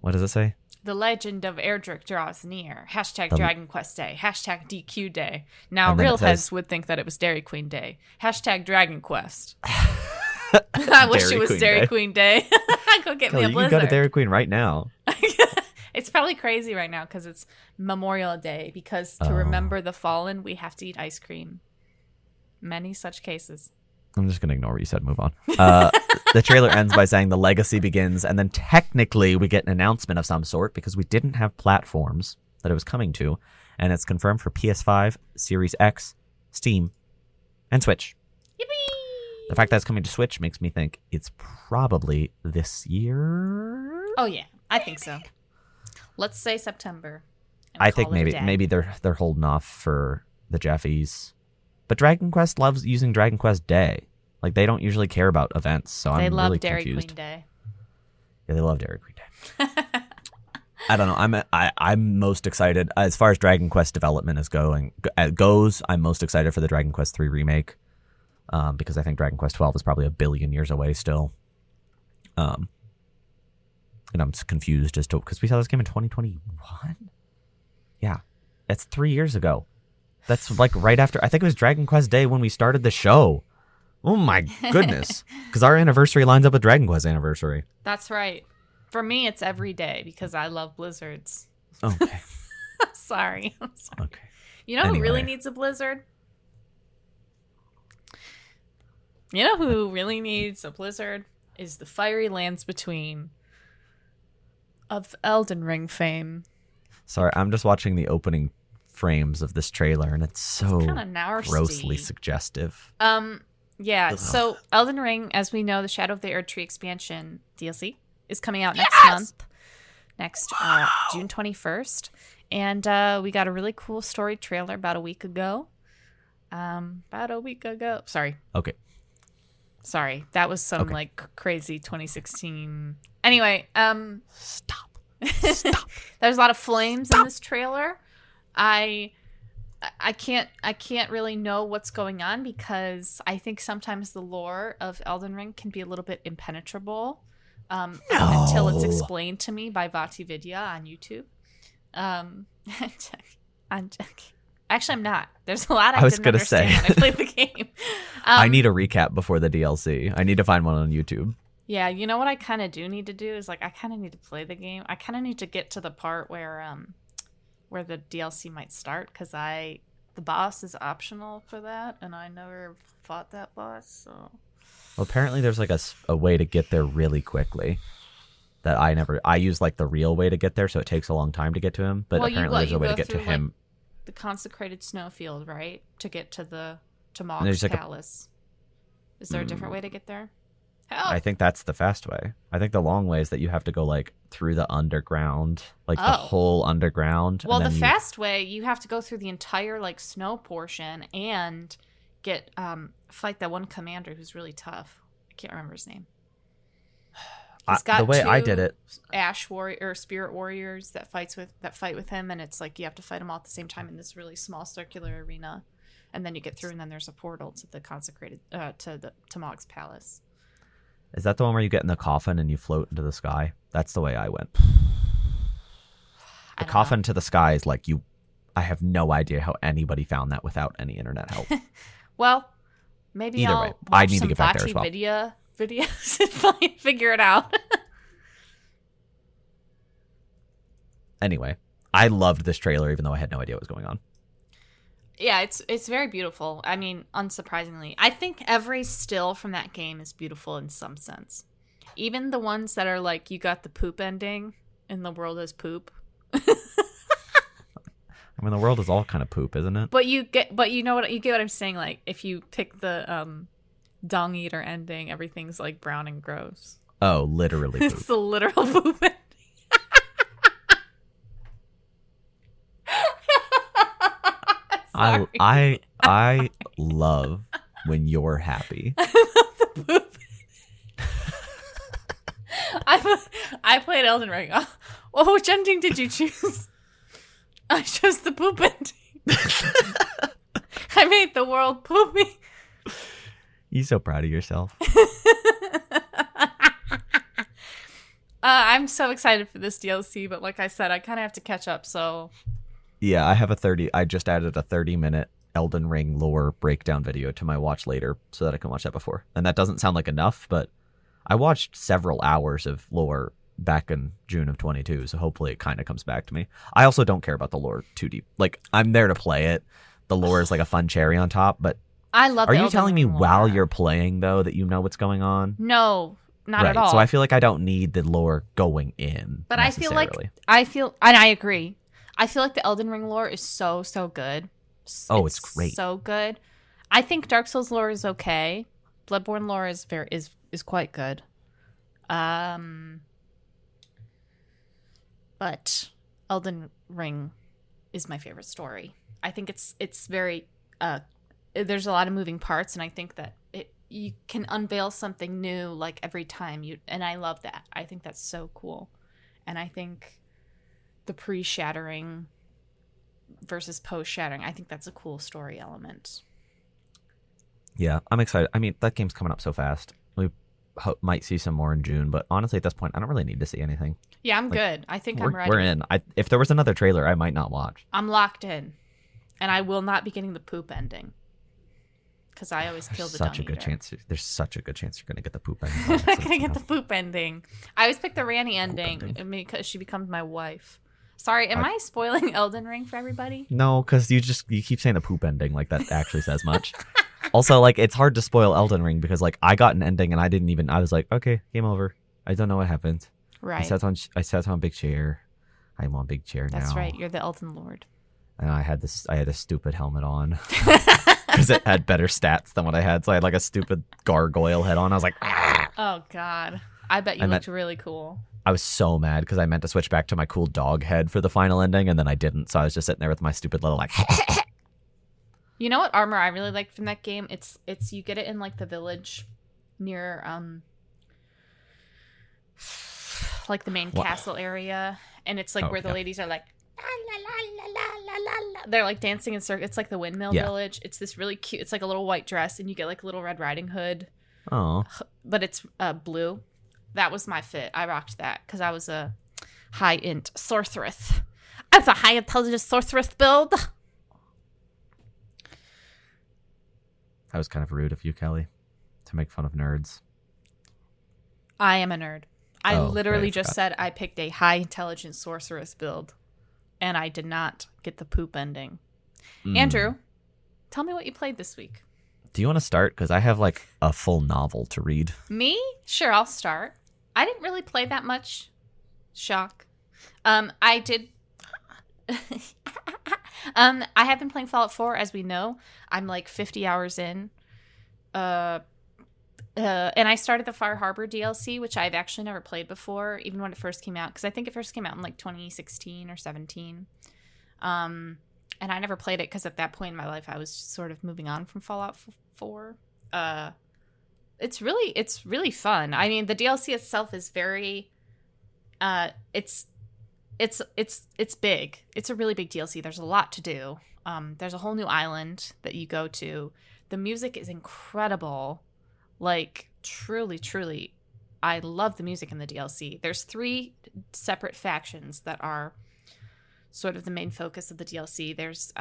What does it say? The legend of Erdrick draws near. # Dragon Quest Day. # DQ Day. Now, real heads would think that it was Dairy Queen Day. # Dragon Quest. I wish it was Dairy Queen Day. Go get me a Blizzard. You can go to Dairy Queen right now. It's probably crazy right now because it's Memorial Day. Because to remember the fallen, we have to eat ice cream. Many such cases. I'm just going to ignore what you said. Move on. The trailer ends by saying the legacy begins, and then technically we get an announcement of some sort because we didn't have platforms that it was coming to, and it's confirmed for PS5, Series X, Steam, and Switch. Yippee! The fact that it's coming to Switch makes me think it's probably this year. Oh yeah, I think so. Let's say September. I think maybe they're holding off for the Jeffies. But Dragon Quest loves using Dragon Quest Day. Like, they don't usually care about events, so I'm really confused. They love Dairy Queen Day. Yeah, they love Dairy Queen Day. I don't know. I'm most excited as far as Dragon Quest development goes. I'm most excited for the Dragon Quest 3 remake because I think Dragon Quest 12 is probably a billion years away still. And I'm confused as to because we saw this game in 2021. Yeah, that's 3 years ago. That's like right after, I think it was Dragon Quest Day when we started the show. Oh my goodness. Because our anniversary lines up with Dragon Quest anniversary. That's right. For me, it's every day because I love blizzards. Okay. I'm sorry. Okay. You know who really needs a blizzard? You know who really needs a blizzard? Is the fiery lands between. of Elden Ring fame. Sorry, I'm just watching the opening frames of this trailer, and it's so Kind of nasty. grossly suggestive. Yeah. Ugh. So Elden Ring, as we know, the Shadow of the Erd Tree expansion DLC is coming out next month, next June 21st, and we got a really cool story trailer about a week ago. Sorry. Okay. Sorry, that was some like crazy 2016. Anyway, Stop. there's a lot of flames in this trailer. I can't really know what's going on because I think sometimes the lore of Elden Ring can be a little bit impenetrable until it's explained to me by Vati Vidya on YouTube. I'm joking. Actually, I'm not. There's a lot I was didn't gonna understand say. when I played the game. I need a recap before the DLC. I need to find one on YouTube. Yeah, you know what I kind of do need to do is like I kind of need to play the game. I kind of need to get to the part where the DLC might start because the boss is optional for that, and I never fought that boss. So Well, apparently there's like a way to get there really quickly. That I use like the real way to get there, so it takes a long time to get to him. But apparently there's a way to get to him. Like, the consecrated snowfield, right? To get to Mog's there's like palace. Is there a different way to get there? Hell. I think that's the fast way. I think the long way is that you have to go like through the underground, like the whole underground. Well, the fast way, you have to go through the entire like snow portion and get fight that one commander who's really tough. I can't remember his name. He's got the way I two did it, ash warrior or spirit warriors that fight with him, and it's like you have to fight them all at the same time in this really small circular arena, and then you get through, and then there's a portal to the consecrated to Mog's palace. is that the one where you get in the coffin and you float into the sky? That's the way I went. The coffin to the sky is like you. I have no idea how anybody found that without any internet help. Well, maybe Either I'll way, watch I need to some get back there as Vachi well. videos and figure it out. Anyway, I loved this trailer even though I had no idea what was going on. Yeah, it's very beautiful. I mean, unsurprisingly, I think every still from that game is beautiful in some sense. Even the ones that are like you got the poop ending and the world is poop. I mean, the world is all kind of poop, isn't it? But you get what I'm saying. Like if you pick the dung eater ending, everything's like brown and gross. Oh, literally poop. It's the literal poop ending. I love when you're happy. The poop. I played Elden Ring. Well, which ending did you choose? I chose the poop ending. I made the world poopy. You so proud of yourself. I'm so excited for this DLC, but like I said, I kind of have to catch up. So Yeah, I just added a 30-minute Elden Ring lore breakdown video to my watch later so that I can watch that before. And that doesn't sound like enough, but I watched several hours of lore back in June of 22, so hopefully it kind of comes back to me. I also don't care about the lore too deep. Like, I'm there to play it. The lore is like a fun cherry on top, but I love. Are the you Elden telling me Ring lore. while you're playing, though, that you know what's going on? No, not right. at all. So I feel like I don't need the lore going in. But I feel like and I agree. I feel like the Elden Ring lore is so good. Oh, it's great. So good. I think Dark Souls lore is okay. Bloodborne lore is is quite good. But Elden Ring is my favorite story. I think it's very there's a lot of moving parts, and I think that you can unveil something new like every time and I love that. I think that's so cool. And I think the pre-shattering versus post-shattering, I think that's a cool story element. Yeah, I'm excited. I mean, that game's coming up so fast. We might see some more in June, but honestly, at this point, I don't really need to see anything. Yeah, I'm good. I think I'm ready. We're in. If there was another trailer, I might not watch. I'm locked in. And I will not be getting the poop ending. Because I always kill the dung eater. There's such a good chance you're going to get the poop ending. I'm not going to get the poop ending. I always pick the Ranny ending because she becomes my wife. Sorry, am I spoiling Elden Ring for everybody? No, because you keep saying the poop ending like that actually says much. Also, like, it's hard to spoil Elden Ring because, like, I got an ending and I was like, okay, game over. I don't know what happened. Right. I sat on a big chair. I'm on a big chair now. That's right. You're the Elden Lord. And I had a stupid helmet on because it had better stats than what I had. So I had like a stupid gargoyle head on. I was like, ah! Oh God. I bet you looked really cool. I was so mad because I meant to switch back to my cool dog head for the final ending, and then I didn't. So I was just sitting there with my stupid little like. You know what armor I really liked from that game? It's you get it in like the village near like the main castle area, and it's like where the ladies are like la, la, la, la, la, la, la. They're like dancing in circles. It's like the windmill village. It's this really cute. It's like a little white dress, and you get like a little Red Riding Hood. Oh, but it's blue. That was my fit. I rocked that because I was a high int sorceress. I was a high intelligence sorceress build. that was kind of rude of you, Kelly, to make fun of nerds. I am a nerd. I literally right, just said I picked a high intelligence sorceress build, and I did not get the poop ending. Andrew, tell me what you played this week. Do you want to start? Because I have like a full novel to read. Me? Sure, I'll start. I didn't really play that much. Shock. I did. I have been playing Fallout 4, as we know. I'm like 50 hours in. And I started the Far Harbor DLC, which I've actually never played before, even when it first came out. Because I think it first came out in like 2016 or 17. And I never played it because at that point in my life, I was sort of moving on from Fallout 4. It's really fun. I mean, the DLC itself is very, it's big. It's a really big DLC. There's a lot to do. There's a whole new island that you go to. The music is incredible. Like, truly, truly, I love the music in the DLC. There's 3 separate factions that are sort of the main focus of the DLC. There's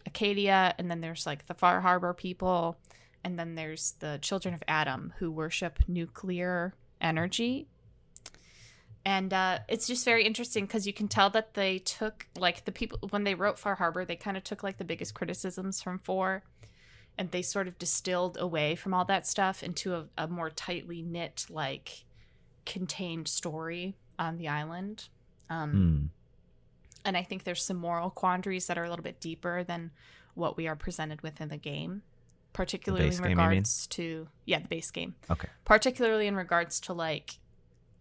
Acadia, and then there's like the Far Harbor people, and then there's the Children of Adam who worship nuclear energy. And it's just very interesting because you can tell that they took, like, the people, when they wrote Far Harbor, they kind of took like the biggest criticisms from 4, and they sort of distilled away from all that stuff into a more tightly knit, like, contained story on the island. And I think there's some moral quandaries that are a little bit deeper than what we are presented with in the game, particularly in regards to the base game. Okay. Particularly in regards to, like,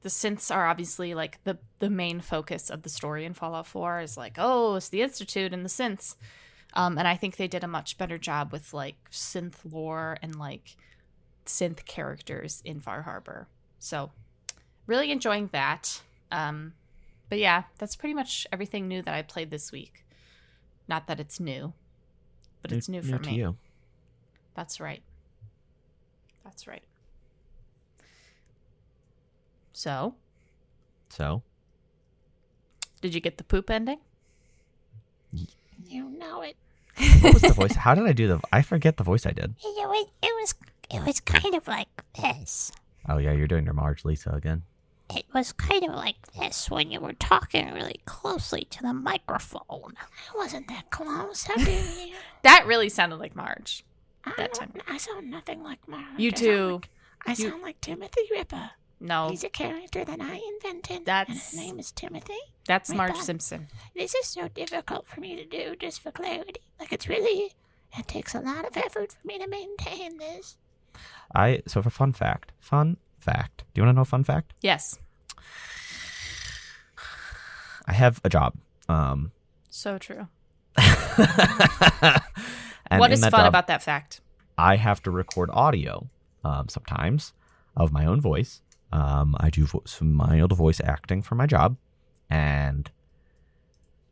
the synths are obviously like the main focus of the story in Fallout 4 is like, oh, it's the Institute and the synths. And I think they did a much better job with like synth lore and like synth characters in Far Harbor. So really enjoying that. But yeah, that's pretty much everything new that I played this week. Not that it's new, but it's new for me. You. That's right. That's right. So? Did you get the poop ending? You know it. What was the voice? How did I do I forget the voice I did. It was kind of like this. Oh yeah, you're doing your Marge Lisa again. It was kind of like this when you were talking really closely to the microphone. I wasn't that close. How dare you? That really sounded like Marge. I sound nothing like Marge. You do. I sound like Timothy Ripper. No. He's a character that I invented. And his name is Timothy. That's Ripper. Marge Simpson. This is so difficult for me to do, just for clarity. Like, it takes a lot of effort for me to maintain this. So for fun fact. Do you want to know a fun fact? Yes. I have a job. So true. And what is fun about that fact? I have to record audio sometimes of my own voice. I do some mild voice acting for my job. And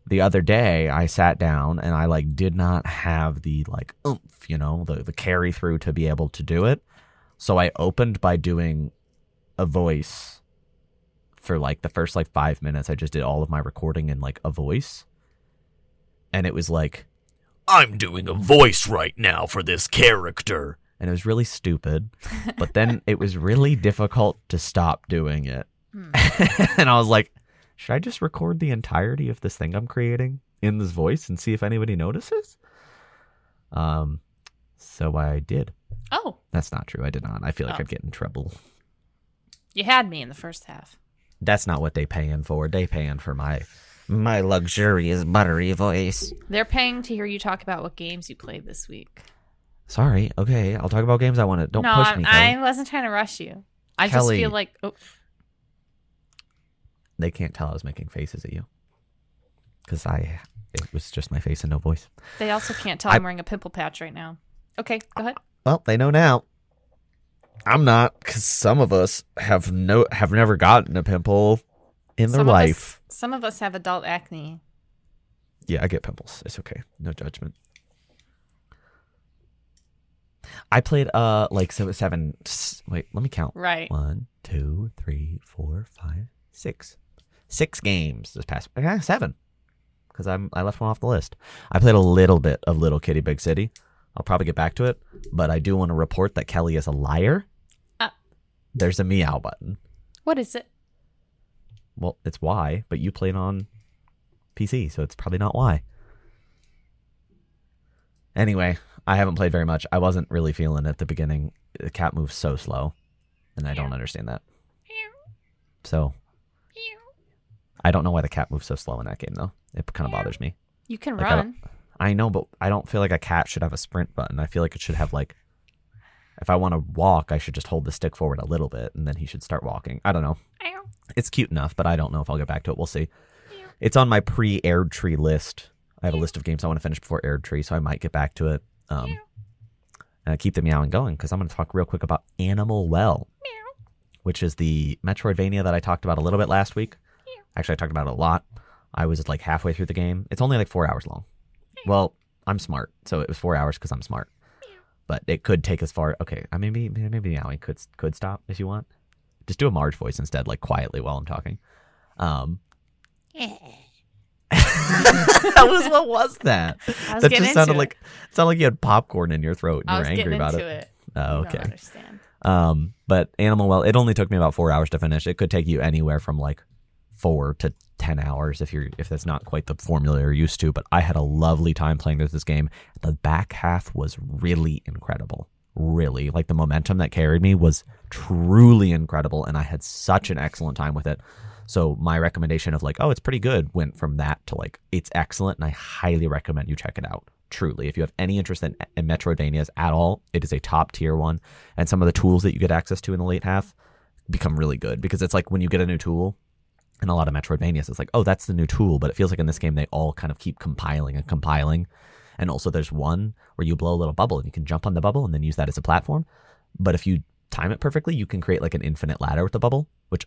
the other day I sat down and I like did not have the like oomph, the carry through to be able to do it. So I opened by doing a voice for like the first like 5 minutes. I just did all of my recording in like a voice. And it was like, I'm doing a voice right now for this character. And it was really stupid. But then it was really difficult to stop doing it. And I was like, should I just record the entirety of this thing I'm creating in this voice and see if anybody notices? So I did. Oh. That's not true. I did not. I feel like I'd get in trouble. You had me in the first half. That's not what they paying for. They paying for my luxurious buttery voice. They're paying to hear you talk about what games you played this week. Sorry. Okay, I'll talk about games I want to. Don't no, push me, Kelly. I wasn't trying to rush you. I Kelly, just feel like they can't tell I was making faces at you because it was just my face and no voice. They also can't tell I'm wearing a pimple patch right now. Okay, go ahead. Well, they know now. I'm not, because some of us have never gotten a pimple in their life. Some of us have adult acne. Yeah, I get pimples. It's okay. No judgment. I played like 7. Wait, let me count. Right. 1, 2, 3, 4, 5, 6. 6 games this past. 7, because I left one off the list. I played a little bit of Little Kitty Big City. I'll probably get back to it, but I do want to report that Kelly is a liar. There's a meow button. What is it? Well, it's Y, but you played on PC, so it's probably not Y. Anyway, I haven't played very much. I wasn't really feeling it at the beginning. The cat moves so slow, and I don't understand that. So, I don't know why the cat moves so slow in that game, though. It kind of bothers me. You can run. I know, but I don't feel like a cat should have a sprint button. I feel like it should have, like, if I want to walk, I should just hold the stick forward a little bit, and then he should start walking. I don't know. It's cute enough, but I don't know if I'll get back to it. We'll see. It's on my pre-Aired Tree list. I have a list of games I want to finish before Aired Tree, so I might get back to it. And keep the meowing going, because I'm going to talk real quick about Animal Well, which is the Metroidvania that I talked about a little bit last week. Actually, I talked about it a lot. I was like halfway through the game. It's only like 4 hours long. Well, I'm smart, so it was 4 hours because I'm smart. But it could take as far. Okay, maybe meowing could stop if you want. Just do a Marge voice instead, like quietly while I'm talking. What was that? That just sounded like you had popcorn in your throat and you were angry about it. Oh, okay. I don't understand. But Animal Well, it only took me about 4 hours to finish. It could take you anywhere from like 4 to 10 hours if that's not quite the formula you're used to. But I had a lovely time playing this game. The back half was really incredible. Really, like the momentum that carried me was truly incredible, and I had such an excellent time with it. So my recommendation of like, oh, it's pretty good, went from that to like, it's excellent, and I highly recommend you check it out. Truly, if you have any interest in Metroidvanias at all, it is a top tier one, and some of the tools that you get access to in the late half become really good, because it's like when you get a new tool in a lot of Metroidvanias, it's like, oh, that's the new tool, but it feels like in this game they all kind of keep compiling. And also there's one where you blow a little bubble and you can jump on the bubble and then use that as a platform. But if you time it perfectly, you can create like an infinite ladder with the bubble, which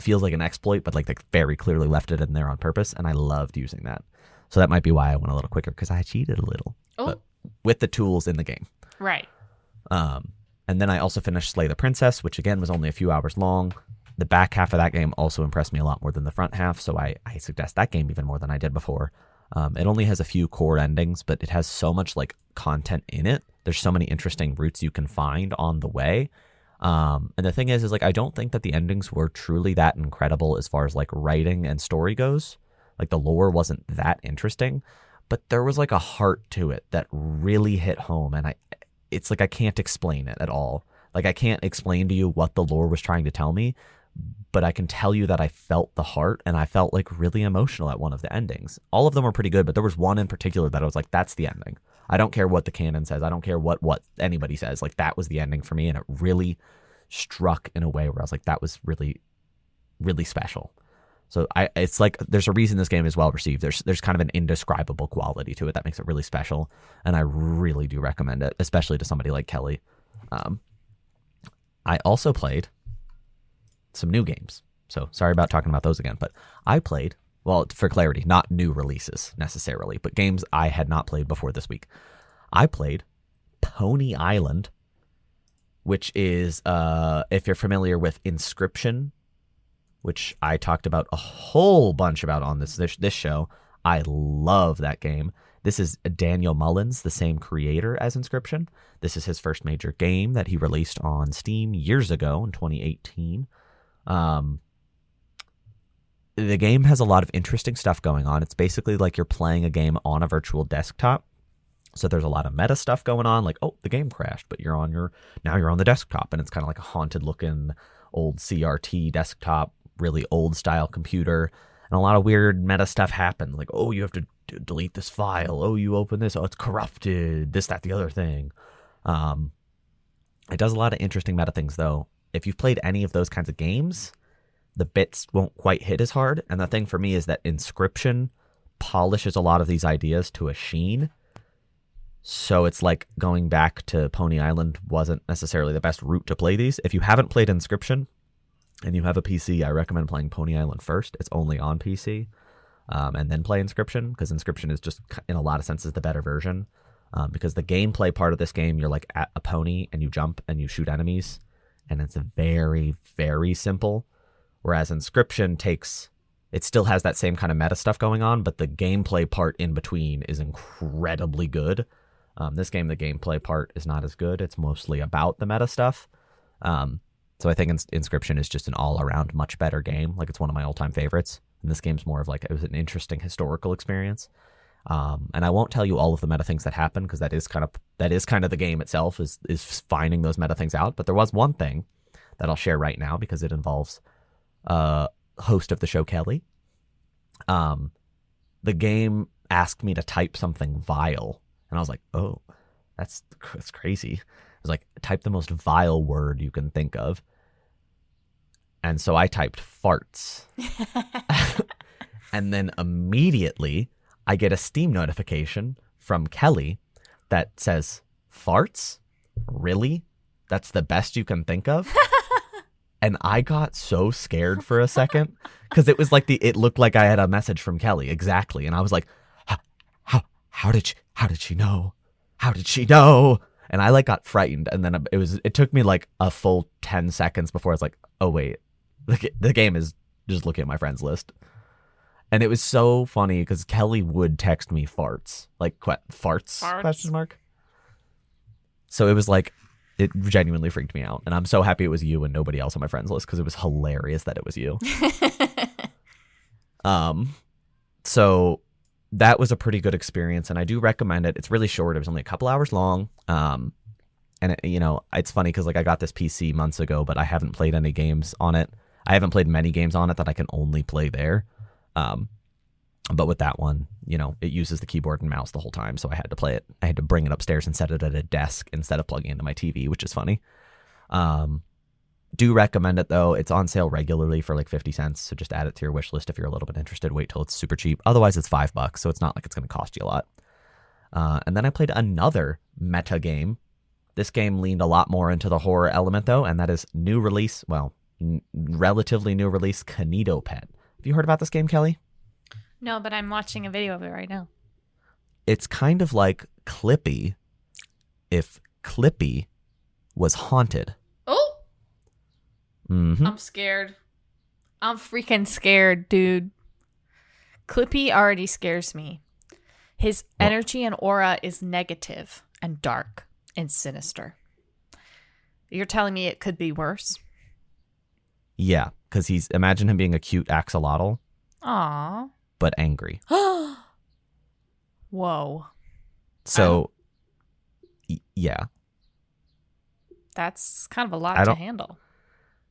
feels like an exploit, but like they very clearly left it in there on purpose. And I loved using that. So that might be why I went a little quicker, because I cheated a little with the tools in the game. Right. And then I also finished Slay the Princess, which again was only a few hours long. The back half of that game also impressed me a lot more than the front half. So I suggest that game even more than I did before. It only has a few core endings, but it has so much like content in it. There's so many interesting routes you can find on the way. And the thing is like, I don't think that the endings were truly that incredible as far as like writing and story goes. Like the lore wasn't that interesting, but there was like a heart to it that really hit home. And it's like, I can't explain it at all. Like I can't explain to you what the lore was trying to tell me, but I can tell you that I felt the heart, and I felt like really emotional at one of the endings. All of them were pretty good, but there was one in particular that I was like, that's the ending. I don't care what the canon says. I don't care what anybody says. Like that was the ending for me, and it really struck in a way where I was like, that was really, really special. So it's like there's a reason this game is well received. There's kind of an indescribable quality to it that makes it really special, and I really do recommend it, especially to somebody like Kelly. I also played some new games. So sorry about talking about those again, but I played, well, for clarity, not new releases necessarily, but games I had not played before this week. I played Pony Island, which is, if you're familiar with Inscription, which I talked about a whole bunch about on this show. I love that game. This is Daniel Mullins, the same creator as Inscription. This is his first major game that he released on Steam years ago in 2018. The game has a lot of interesting stuff going on. It's basically like you're playing a game on a virtual desktop. So there's a lot of meta stuff going on, like, oh, the game crashed, but now you're on the desktop, and it's kind of like a haunted looking old CRT desktop really old style computer, and a lot of weird meta stuff happens. Like, oh, you have to delete this file. Oh, you open this. Oh, it's corrupted. This, that, the other thing. It does a lot of interesting meta things, though. If you've played any of those kinds of games, the bits won't quite hit as hard. And the thing for me is that Inscription polishes a lot of these ideas to a sheen. So it's like going back to Pony Island wasn't necessarily the best route to play these. If you haven't played Inscription and you have a PC, I recommend playing Pony Island first. It's only on PC. And then play Inscription, because Inscription is just, in a lot of senses, the better version. Because the gameplay part of this game, you're like at a pony and you jump and you shoot enemies. And it's very, very simple. Whereas Inscription it still has that same kind of meta stuff going on, but the gameplay part in between is incredibly good. This game, the gameplay part is not as good. It's mostly about the meta stuff. So I think Inscription is just an all-around much better game. Like, it's one of my all-time favorites. And this game's more of like, it was an interesting historical experience. And I won't tell you all of the meta things that happen, because that is kind of the game itself, is finding those meta things out. But there was one thing that I'll share right now, because it involves host of the show, Kelly. The game asked me to type something vile, and I was like, oh, that's crazy. It was like, type the most vile word you can think of. And so I typed farts. And then immediately I get a Steam notification from Kelly that says, farts? Really? That's the best you can think of? And I got so scared for a second, because it was like it looked like I had a message from Kelly. Exactly. And I was like, how did she know? How did she know? And I like got frightened. And then it took me like a full 10 seconds before I was like, oh wait, the game is just looking at my friends list. And it was so funny because Kelly would text me farts, like farts? Question mark. So it was like, it genuinely freaked me out. And I'm so happy it was you and nobody else on my friends list, because it was hilarious that it was you. So that was a pretty good experience, and I do recommend it. It's really short. It was only a couple hours long. And it's funny because like I got this PC months ago, but I haven't played any games on it. I haven't played many games on it that I can only play there. But with that one, it uses the keyboard and mouse the whole time, so I had to play it. I had to bring it upstairs and set it at a desk instead of plugging into my TV, which is funny. Do recommend it, though. It's on sale regularly for like 50 cents, so just add it to your wish list if you're a little bit interested. Wait till it's super cheap. Otherwise, it's $5, so it's not like it's going to cost you a lot. And then I played another meta game. This game leaned a lot more into the horror element, though, and that is relatively new release, Kaneto Pet. Have you heard about this game, Kelly? No, but I'm watching a video of it right now. It's kind of like Clippy if Clippy was haunted. Oh! Mm-hmm. I'm scared. I'm freaking scared, dude. Clippy already scares me. His energy and aura is negative and dark and sinister. You're telling me it could be worse? Yeah, because imagine him being a cute axolotl. Aww. But angry. Whoa. So, yeah. That's kind of a lot to handle.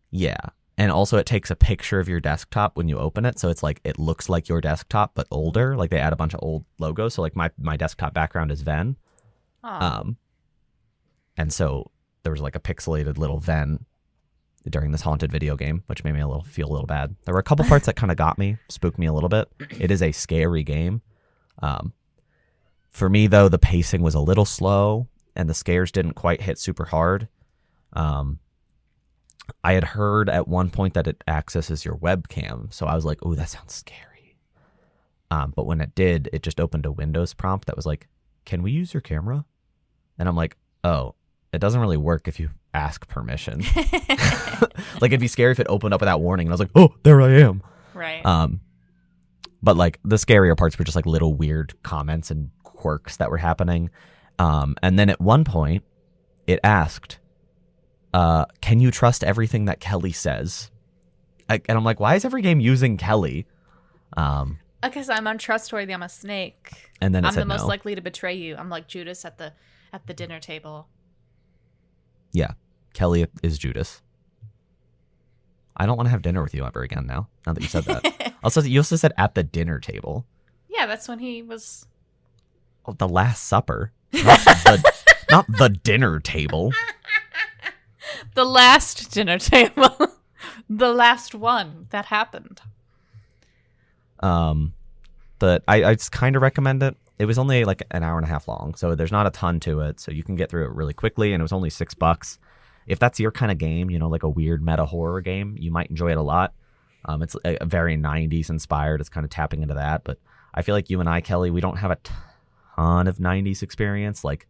Yeah. And also it takes a picture of your desktop when you open it. So it's like, it looks like your desktop, but older. Like they add a bunch of old logos. So like my desktop background is Ven. Aww. And so there was like a pixelated little Ven during this haunted video game, which made me feel a little bad. There were a couple parts that kind of got me, spooked me a little bit. It is a scary game. For me, though, the pacing was a little slow and the scares didn't quite hit super hard. I had heard at one point that it accesses your webcam, so I was like, oh, that sounds scary. But when it did, it just opened a Windows prompt that was like, can we use your camera? And I'm like, oh, it doesn't really work if you ask permission. Like, it'd be scary if it opened up without warning, and I was like, oh, there I am. Right. But like the scarier parts were just like little weird comments and quirks that were happening. And then at one point it asked, can you trust everything that Kelly says? And I'm like, why is every game using Kelly? Because I'm untrustworthy. I'm a snake. And then I'm the most likely to betray you. I'm like Judas at the dinner table. Yeah. Kelly is Judas. I don't want to have dinner with you ever again now that you said that. You also said at the dinner table. Yeah, that's when he was... Oh, the Last Supper. Not the dinner table. The last dinner table. The last one that happened. But I just kind of recommend it. It was only like an hour and a half long, so there's not a ton to it, so you can get through it really quickly, and it was only $6. If that's your kind of game, like a weird meta horror game, you might enjoy it a lot. It's a very 90s inspired. It's kind of tapping into that, but I feel like you and I, Kelly, we don't have a ton of 90s experience. Like,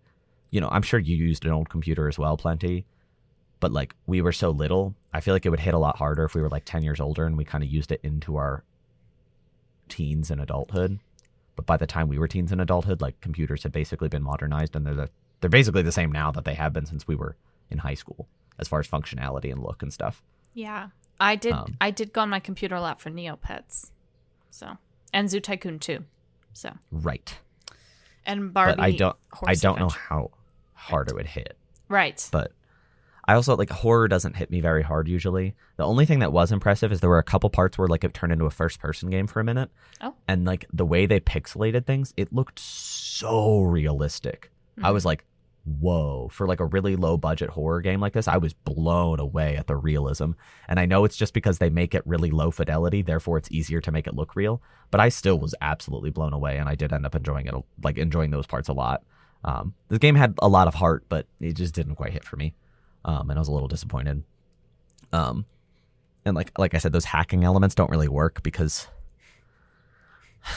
I'm sure you used an old computer as well, plenty, but like we were so little, I feel like it would hit a lot harder if we were like 10 years older and we kind of used it into our teens and adulthood. But by the time we were teens and adulthood, like computers had basically been modernized, and they're basically the same now that they have been since we were in high school, as far as functionality and look and stuff. Yeah, I did go on my computer a lot for Neopets, so, and Zoo Tycoon 2, so right. And Barbie. But I don't know how hard it would hit. Right. But I also, like, horror doesn't hit me very hard usually. The only thing that was impressive is there were a couple parts where, like, it turned into a first-person game for a minute. Oh. And, like, the way they pixelated things, it looked so realistic. Mm-hmm. I was like, whoa. For, like, a really low-budget horror game like this, I was blown away at the realism. And I know it's just because they make it really low fidelity, therefore it's easier to make it look real. But I still was absolutely blown away, and I did end up enjoying those parts a lot. The game had a lot of heart, but it just didn't quite hit for me. And I was a little disappointed. And like I said, those hacking elements don't really work because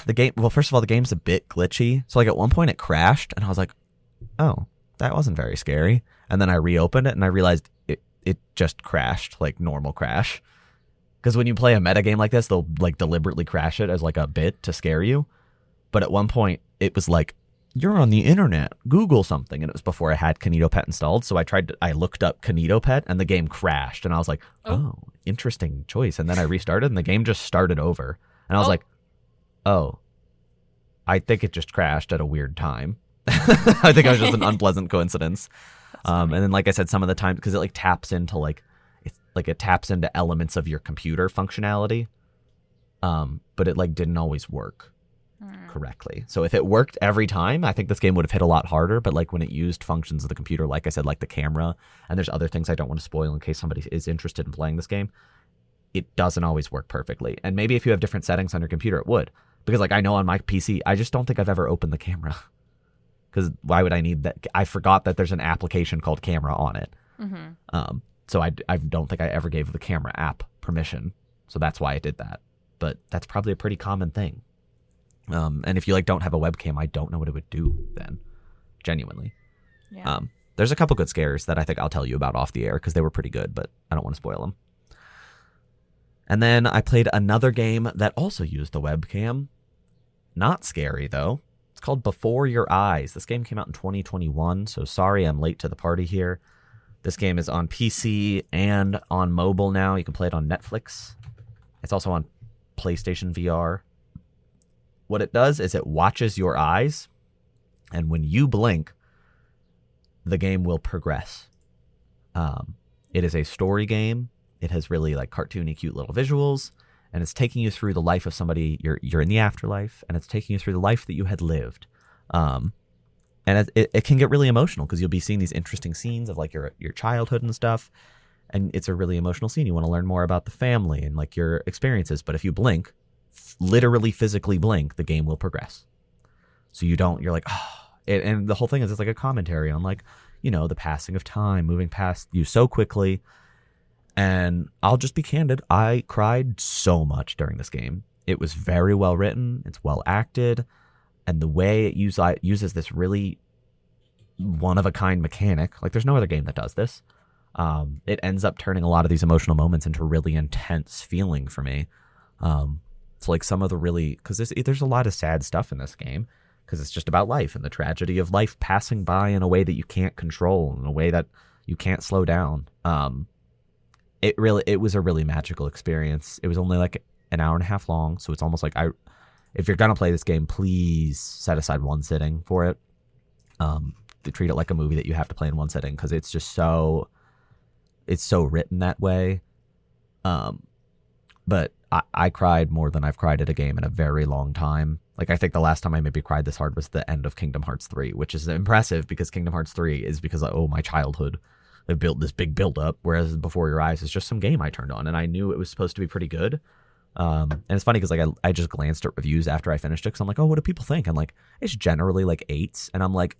the game, well, first of all, the game's a bit glitchy. So like at one point it crashed and I was like, oh, that wasn't very scary. And then I reopened it and I realized it just crashed, like normal crash. Because when you play a meta game like this, they'll like deliberately crash it as like a bit to scare you. But at one point it was like, you're on the internet, Google something. And it was before I had KinetoPet installed. So I looked up KinetoPet and the game crashed. And I was like, oh, interesting choice. And then I restarted and the game just started over. And I was like, oh, I think it just crashed at a weird time. I think it was just an unpleasant coincidence. And then, like I said, some of the time, because it like taps into it taps into elements of your computer functionality. But it like didn't always work correctly. So if it worked every time, I think this game would have hit a lot harder. But like when it used functions of the computer, like I said, like the camera, and there's other things I don't want to spoil in case somebody is interested in playing this game, it doesn't always work perfectly. And maybe if you have different settings on your computer, it would. Because like I know on my PC, I just don't think I've ever opened the camera. Because why would I need that? I forgot that there's an application called Camera on it. Mm-hmm. So I don't think I ever gave the camera app permission. So that's why I did that. But that's probably a pretty common thing. And if you like don't have a webcam, I don't know what it would do then. Genuinely. Yeah. There's a couple good scares that I think I'll tell you about off the air because they were pretty good, but I don't want to spoil them. And then I played another game that also used the webcam. Not scary though. It's called Before Your Eyes. This game came out in 2021, so sorry I'm late to the party here. This game is on PC and on mobile now. You can play it on Netflix. It's also on PlayStation VR. What it does is it watches your eyes, and when you blink, the game will progress. It is a story game. It has really like cartoony, cute little visuals, and it's taking you through the life of somebody. You're in the afterlife, and it's taking you through the life that you had lived. And it can get really emotional because you'll be seeing these interesting scenes of like your childhood and stuff, and it's a really emotional scene. You want to learn more about the family and like your experiences, but if you blink, literally physically blink, the game will progress. So you're like, oh. And the whole thing is it's like a commentary on like, the passing of time, moving past you so quickly. And I'll just be candid, I cried so much during this game. It was very well written, it's well acted, and the way it uses this really one-of-a-kind mechanic, like there's no other game that does this, it ends up turning a lot of these emotional moments into really intense feeling for me. It's like some of the really, because there's a lot of sad stuff in this game, because it's just about life and the tragedy of life passing by in a way that you can't control, in a way that you can't slow down. It was a really magical experience. It was only like an hour and a half long, so it's almost like if you're gonna play this game, please set aside one sitting for it. To treat it like a movie that you have to play in one sitting, because it's so written that way. But I cried more than I've cried at a game in a very long time. Like, I think the last time I maybe cried this hard was the end of Kingdom Hearts 3, which is impressive because Kingdom Hearts 3 is because, my childhood. They've built this big build-up, whereas Before Your Eyes is just some game I turned on, and I knew it was supposed to be pretty good. And it's funny because, like, I just glanced at reviews after I finished it because I'm like, what do people think? I'm like, it's generally, like, 8s, and I'm like,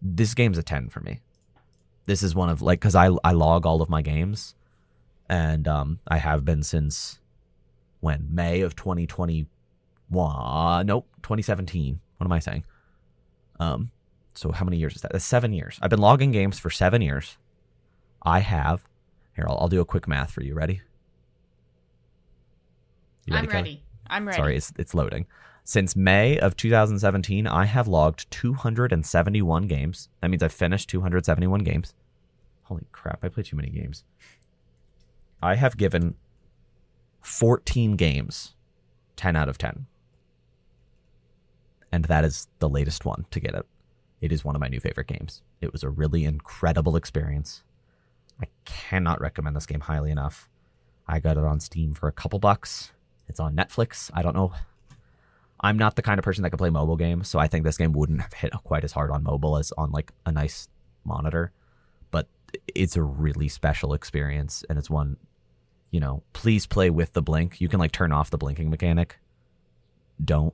this game's a 10 for me. This is one of, like, because I log all of my games, and I have been since, when? May of 2021. Nope, 2017. What am I saying? So how many years is that? That's 7 years. I've been logging games for 7 years. I have. Here, I'll do a quick math for you. Ready? I'm ready. I'm ready. Sorry, it's loading. Since May of 2017, I have logged 271 games. That means I've finished 271 games. Holy crap, I play too many games. I have given 14 games 10 out of 10. And that is the latest one to get it. It is one of my new favorite games. It was a really incredible experience. I cannot recommend this game highly enough. I got it on Steam for a couple bucks. It's on Netflix. I don't know. I'm not the kind of person that can play mobile games, so I think this game wouldn't have hit quite as hard on mobile as on like a nice monitor. But it's a really special experience, and it's one, please play with the blink. You can like turn off the blinking mechanic. Don't.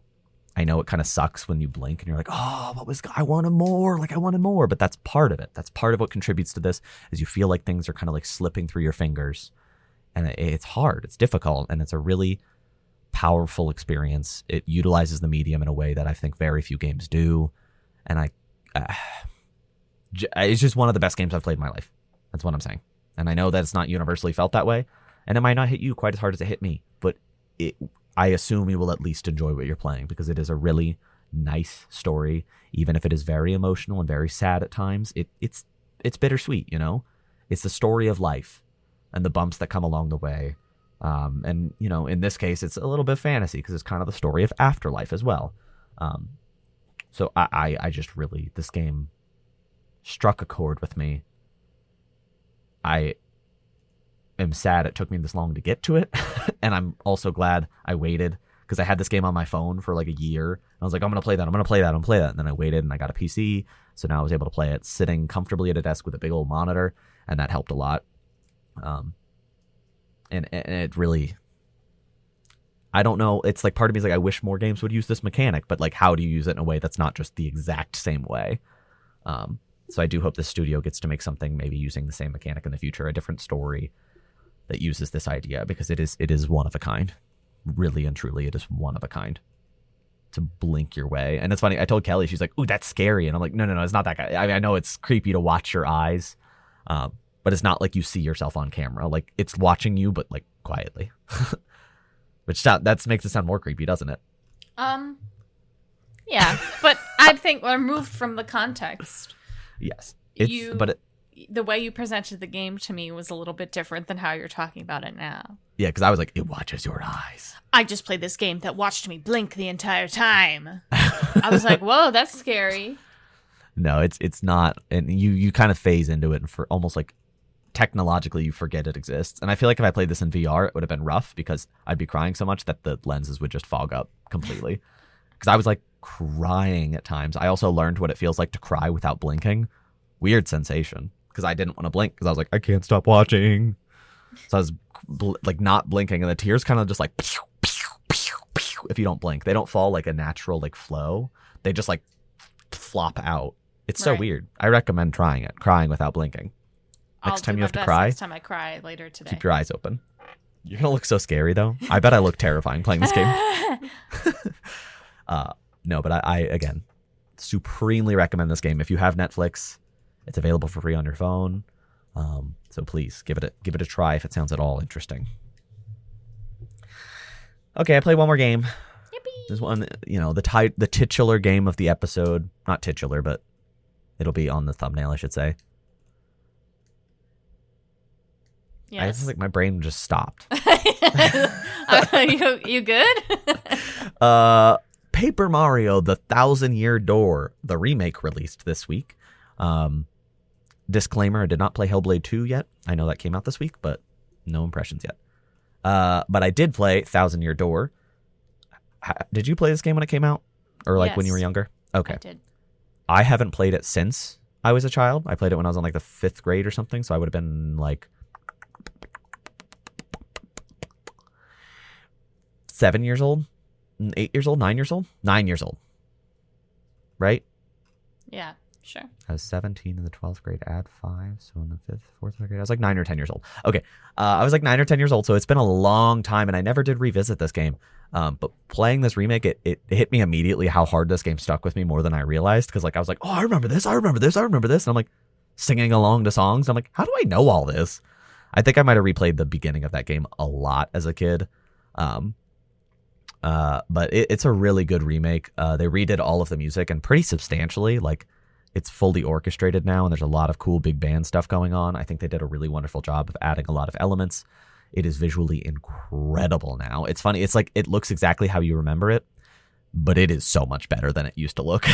I know it kind of sucks when you blink and you're like, I wanted more, but that's part of it. That's part of what contributes to this is you feel like things are kind of like slipping through your fingers, and it's hard, it's difficult, and it's a really powerful experience. It utilizes the medium in a way that I think very few games do, and it's just one of the best games I've played in my life. That's what I'm saying. And I know that it's not universally felt that way, and it might not hit you quite as hard as it hit me, but I assume you will at least enjoy what you're playing because it is a really nice story, even if it is very emotional and very sad at times. It's bittersweet, It's the story of life and the bumps that come along the way. And, in this case, it's a little bit fantasy because it's kind of the story of afterlife as well. So I just really, this game struck a chord with me. I am sad it took me this long to get to it. And I'm also glad I waited because I had this game on my phone for like a year. I was like, I'm going to play that. And then I waited and I got a PC. So now I was able to play it sitting comfortably at a desk with a big old monitor. And that helped a lot. And it really, I don't know. It's like part of me is like, I wish more games would use this mechanic, but like, how do you use it in a way that's not just the exact same way? So I do hope this studio gets to make something maybe using the same mechanic in the future, a different story that uses this idea, because it is one of a kind. Really and truly, it is one of a kind. To blink your way. And it's funny, I told Kelly, she's like, ooh, that's scary. And I'm like, no, it's not that guy. I mean, I know it's creepy to watch your eyes, but it's not like you see yourself on camera. Like, it's watching you, but like quietly. Which that makes it sound more creepy, doesn't it? Yeah, but I think we're removed from the context. Yes. The way you presented the game to me was a little bit different than how you're talking about it now. Yeah, because I was like, it watches your eyes. I just played this game that watched me blink the entire time. I was like, whoa, that's scary. No, it's not. And you kind of phase into it, and for almost like technologically you forget it exists. And I feel like if I played this in VR, it would have been rough because I'd be crying so much that the lenses would just fog up completely. Because I was like crying at times. I also learned what it feels like to cry without blinking. Weird sensation. Because I didn't want to blink because I was like, I can't stop watching. So I was like not blinking, and the tears kind of just like pew, pew, pew, pew, if you don't blink. They don't fall like a natural like flow. They just like flop out. It's so weird. I recommend trying it, crying without blinking. Next time you have to cry. Next time I cry later today. Keep your eyes open. You're gonna look so scary though. I bet I look terrifying playing this game. No, but I again supremely recommend this game. If you have Netflix, it's available for free on your phone. So please give it a try if it sounds at all interesting. Okay, I played one more game. Yippee. This one, the titular game of the episode. Not titular, but it'll be on the thumbnail, I should say. Yes. I just like my brain just stopped. You good? Paper Mario: The 1,000-Year Door, the remake, released this week. Disclaimer, I did not play Hellblade 2 yet. I know that came out this week, but No impressions yet. But I did play Thousand Year Door. Did you play this game when it came out? Or like when you were Yes, younger? Okay. I did. I haven't played it since I was a child. I played it when I was in like the 5th grade or something. So I would have been like 7 years old, 8 years old, 9 years old, 9 years old. Right? Yeah, sure. I was 17 in the 12th grade, add 5. So in the 5th, 4th grade, I was like 9 or 10 years old. Okay. I was like 9 or 10 years old. So it's been a long time and I never did revisit this game. But playing this remake, it hit me immediately how hard this game stuck with me more than I realized. Because like I was like, oh, I remember this. I remember this. I remember this. And I'm like singing along to songs. I'm like, how do I know all this? I think I might have replayed the beginning of that game a lot as a kid. But it's a really good remake. They redid all of the music and pretty substantially. Like it's fully orchestrated now, and there's a lot of cool big band stuff going on. I think they did a really wonderful job of adding a lot of elements. It is visually incredible now. It's funny. It's like it looks exactly how you remember it, but it is so much better than it used to look.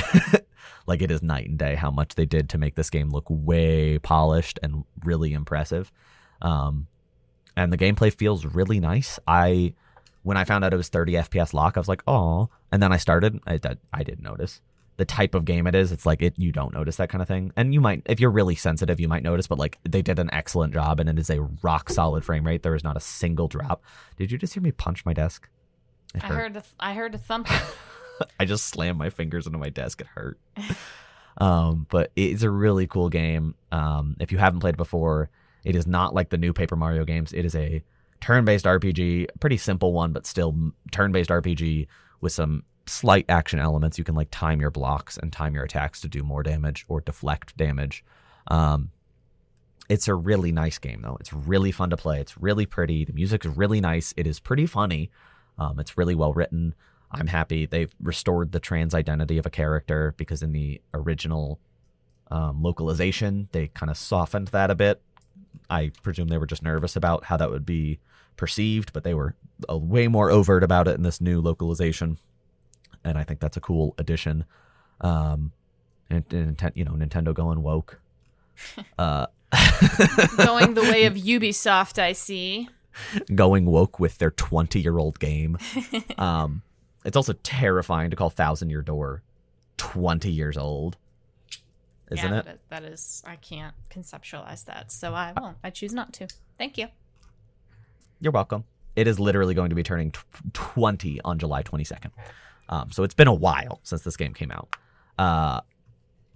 Like it is night and day how much they did to make this game look way polished and really impressive. And the gameplay feels really nice. When I found out it was 30 FPS lock, I was like, oh. And then I started. I didn't notice the type of game it is. It's like you don't notice that kind of thing. And you might, if you're really sensitive, you might notice. But like they did an excellent job, and it is a rock solid frame rate. There is not a single drop. Did you just hear me punch my desk? I heard a thump. I just slammed my fingers into my desk. It hurt. But it's a really cool game. If you haven't played it before, it is not like the new Paper Mario games. It is a turn-based RPG, a pretty simple one, but still turn-based RPG with some slight action elements. You can like time your blocks and time your attacks to do more damage or deflect damage. It's a really nice game though. It's really fun to play. It's really pretty. The music is really nice. It is pretty funny. It's really well written. I'm happy they've restored the trans identity of a character, because in the original localization, they kind of softened that a bit. I presume they were just nervous about how that would be perceived, but they were way more overt about it in this new localization. And I think that's a cool addition. And Nintendo going woke. Going the way of Ubisoft, I see. Going woke with their 20-year-old game. It's also terrifying to call Thousand Year Door 20 years old. Isn't it? That is, I can't conceptualize that, so I won't. I choose not to. Thank you. You're welcome. It is literally going to be turning 20 on July 22nd. So it's been a while since this game came out.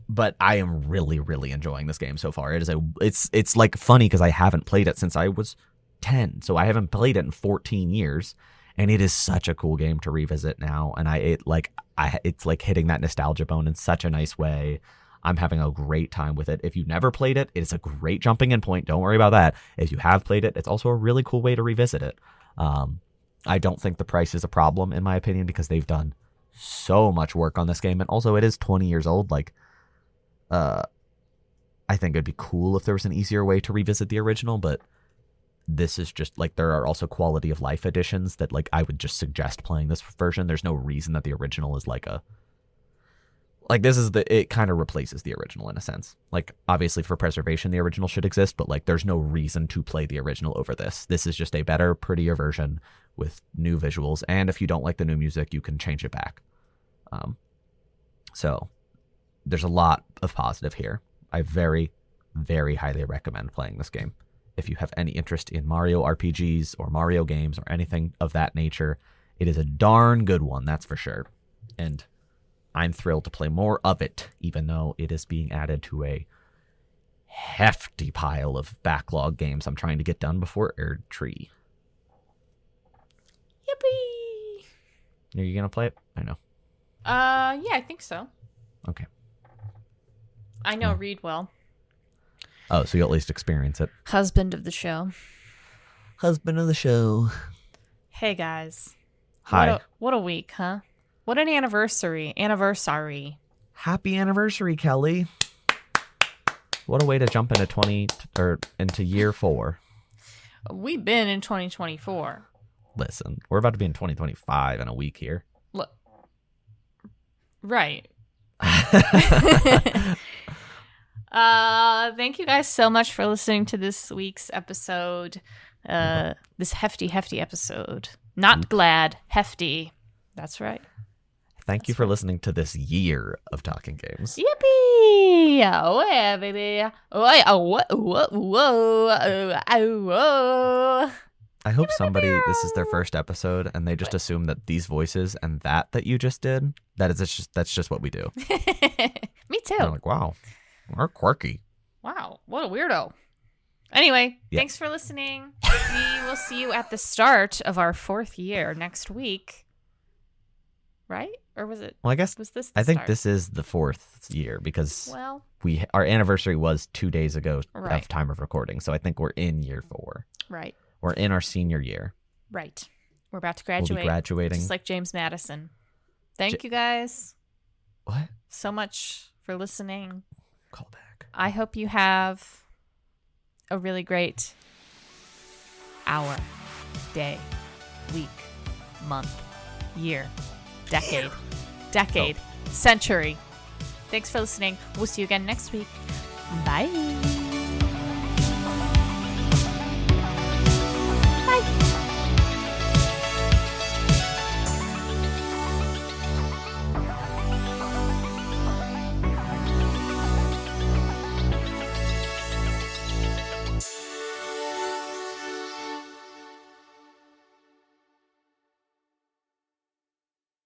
But I am really, really enjoying this game so far. It's like funny because I haven't played it since I was 10. So I haven't played it in 14 years. And it is such a cool game to revisit now. And it's like hitting that nostalgia bone in such a nice way. I'm having a great time with it. If you've never played it, it's a great jumping in point. Don't worry about that. If you have played it, it's also a really cool way to revisit it. I don't think the price is a problem, in my opinion, because they've done so much work on this game. And also, it is 20 years old. Like, I think it'd be cool if there was an easier way to revisit the original, but this is just like, there are also quality of life additions that like I would just suggest playing this version. There's no reason that the original is it kind of replaces the original in a sense. Like, obviously for preservation, the original should exist, but like there's no reason to play the original over this. This is just a better, prettier version with new visuals. And if you don't like the new music, you can change it back. So there's a lot of positive here. I very, very highly recommend playing this game. If you have any interest in Mario RPGs or Mario games or anything of that nature, it is a darn good one, that's for sure. And I'm thrilled to play more of it, even though it is being added to a hefty pile of backlog games I'm trying to get done before Erd Tree. Yippee! Are you going to play it? I know. Yeah, I think so. Okay. I know Reed well. Oh, so you'll at least experience it. Husband of the show. Husband of the show. Hey, guys. Hi. What a week, huh? What an anniversary. Happy anniversary, Kelly. What a way to jump into year 4. We've been in 2024. Listen, we're about to be in 2025 in a week here. Look. Right. Thank you guys so much for listening to this week's episode. this hefty episode. Not glad, hefty. That's right. Thank you for listening to this year of Talking Games. Yippee! Oh, yeah, baby. Whoa. I hope this is their first episode and they just assume that these voices and that you just did, that's just what we do. Me too. They're like, wow, we're quirky. Wow, what a weirdo. Anyway, Thanks for listening. We will see you at the start of our 4th year next week. Right? Or was it? Well, I guess was this I think this is the 4th year because well, our anniversary was 2 days ago right. of time of recording. So I think we're in year 4. Right. We're in our senior year. Right. We're about to graduate. We'll be graduating. Just like James Madison. Thank you guys. What? So much for listening. Call back. I hope you have a really great hour, day, week, month, year, decade, century. Thanks for listening. We'll see you again next week. Bye.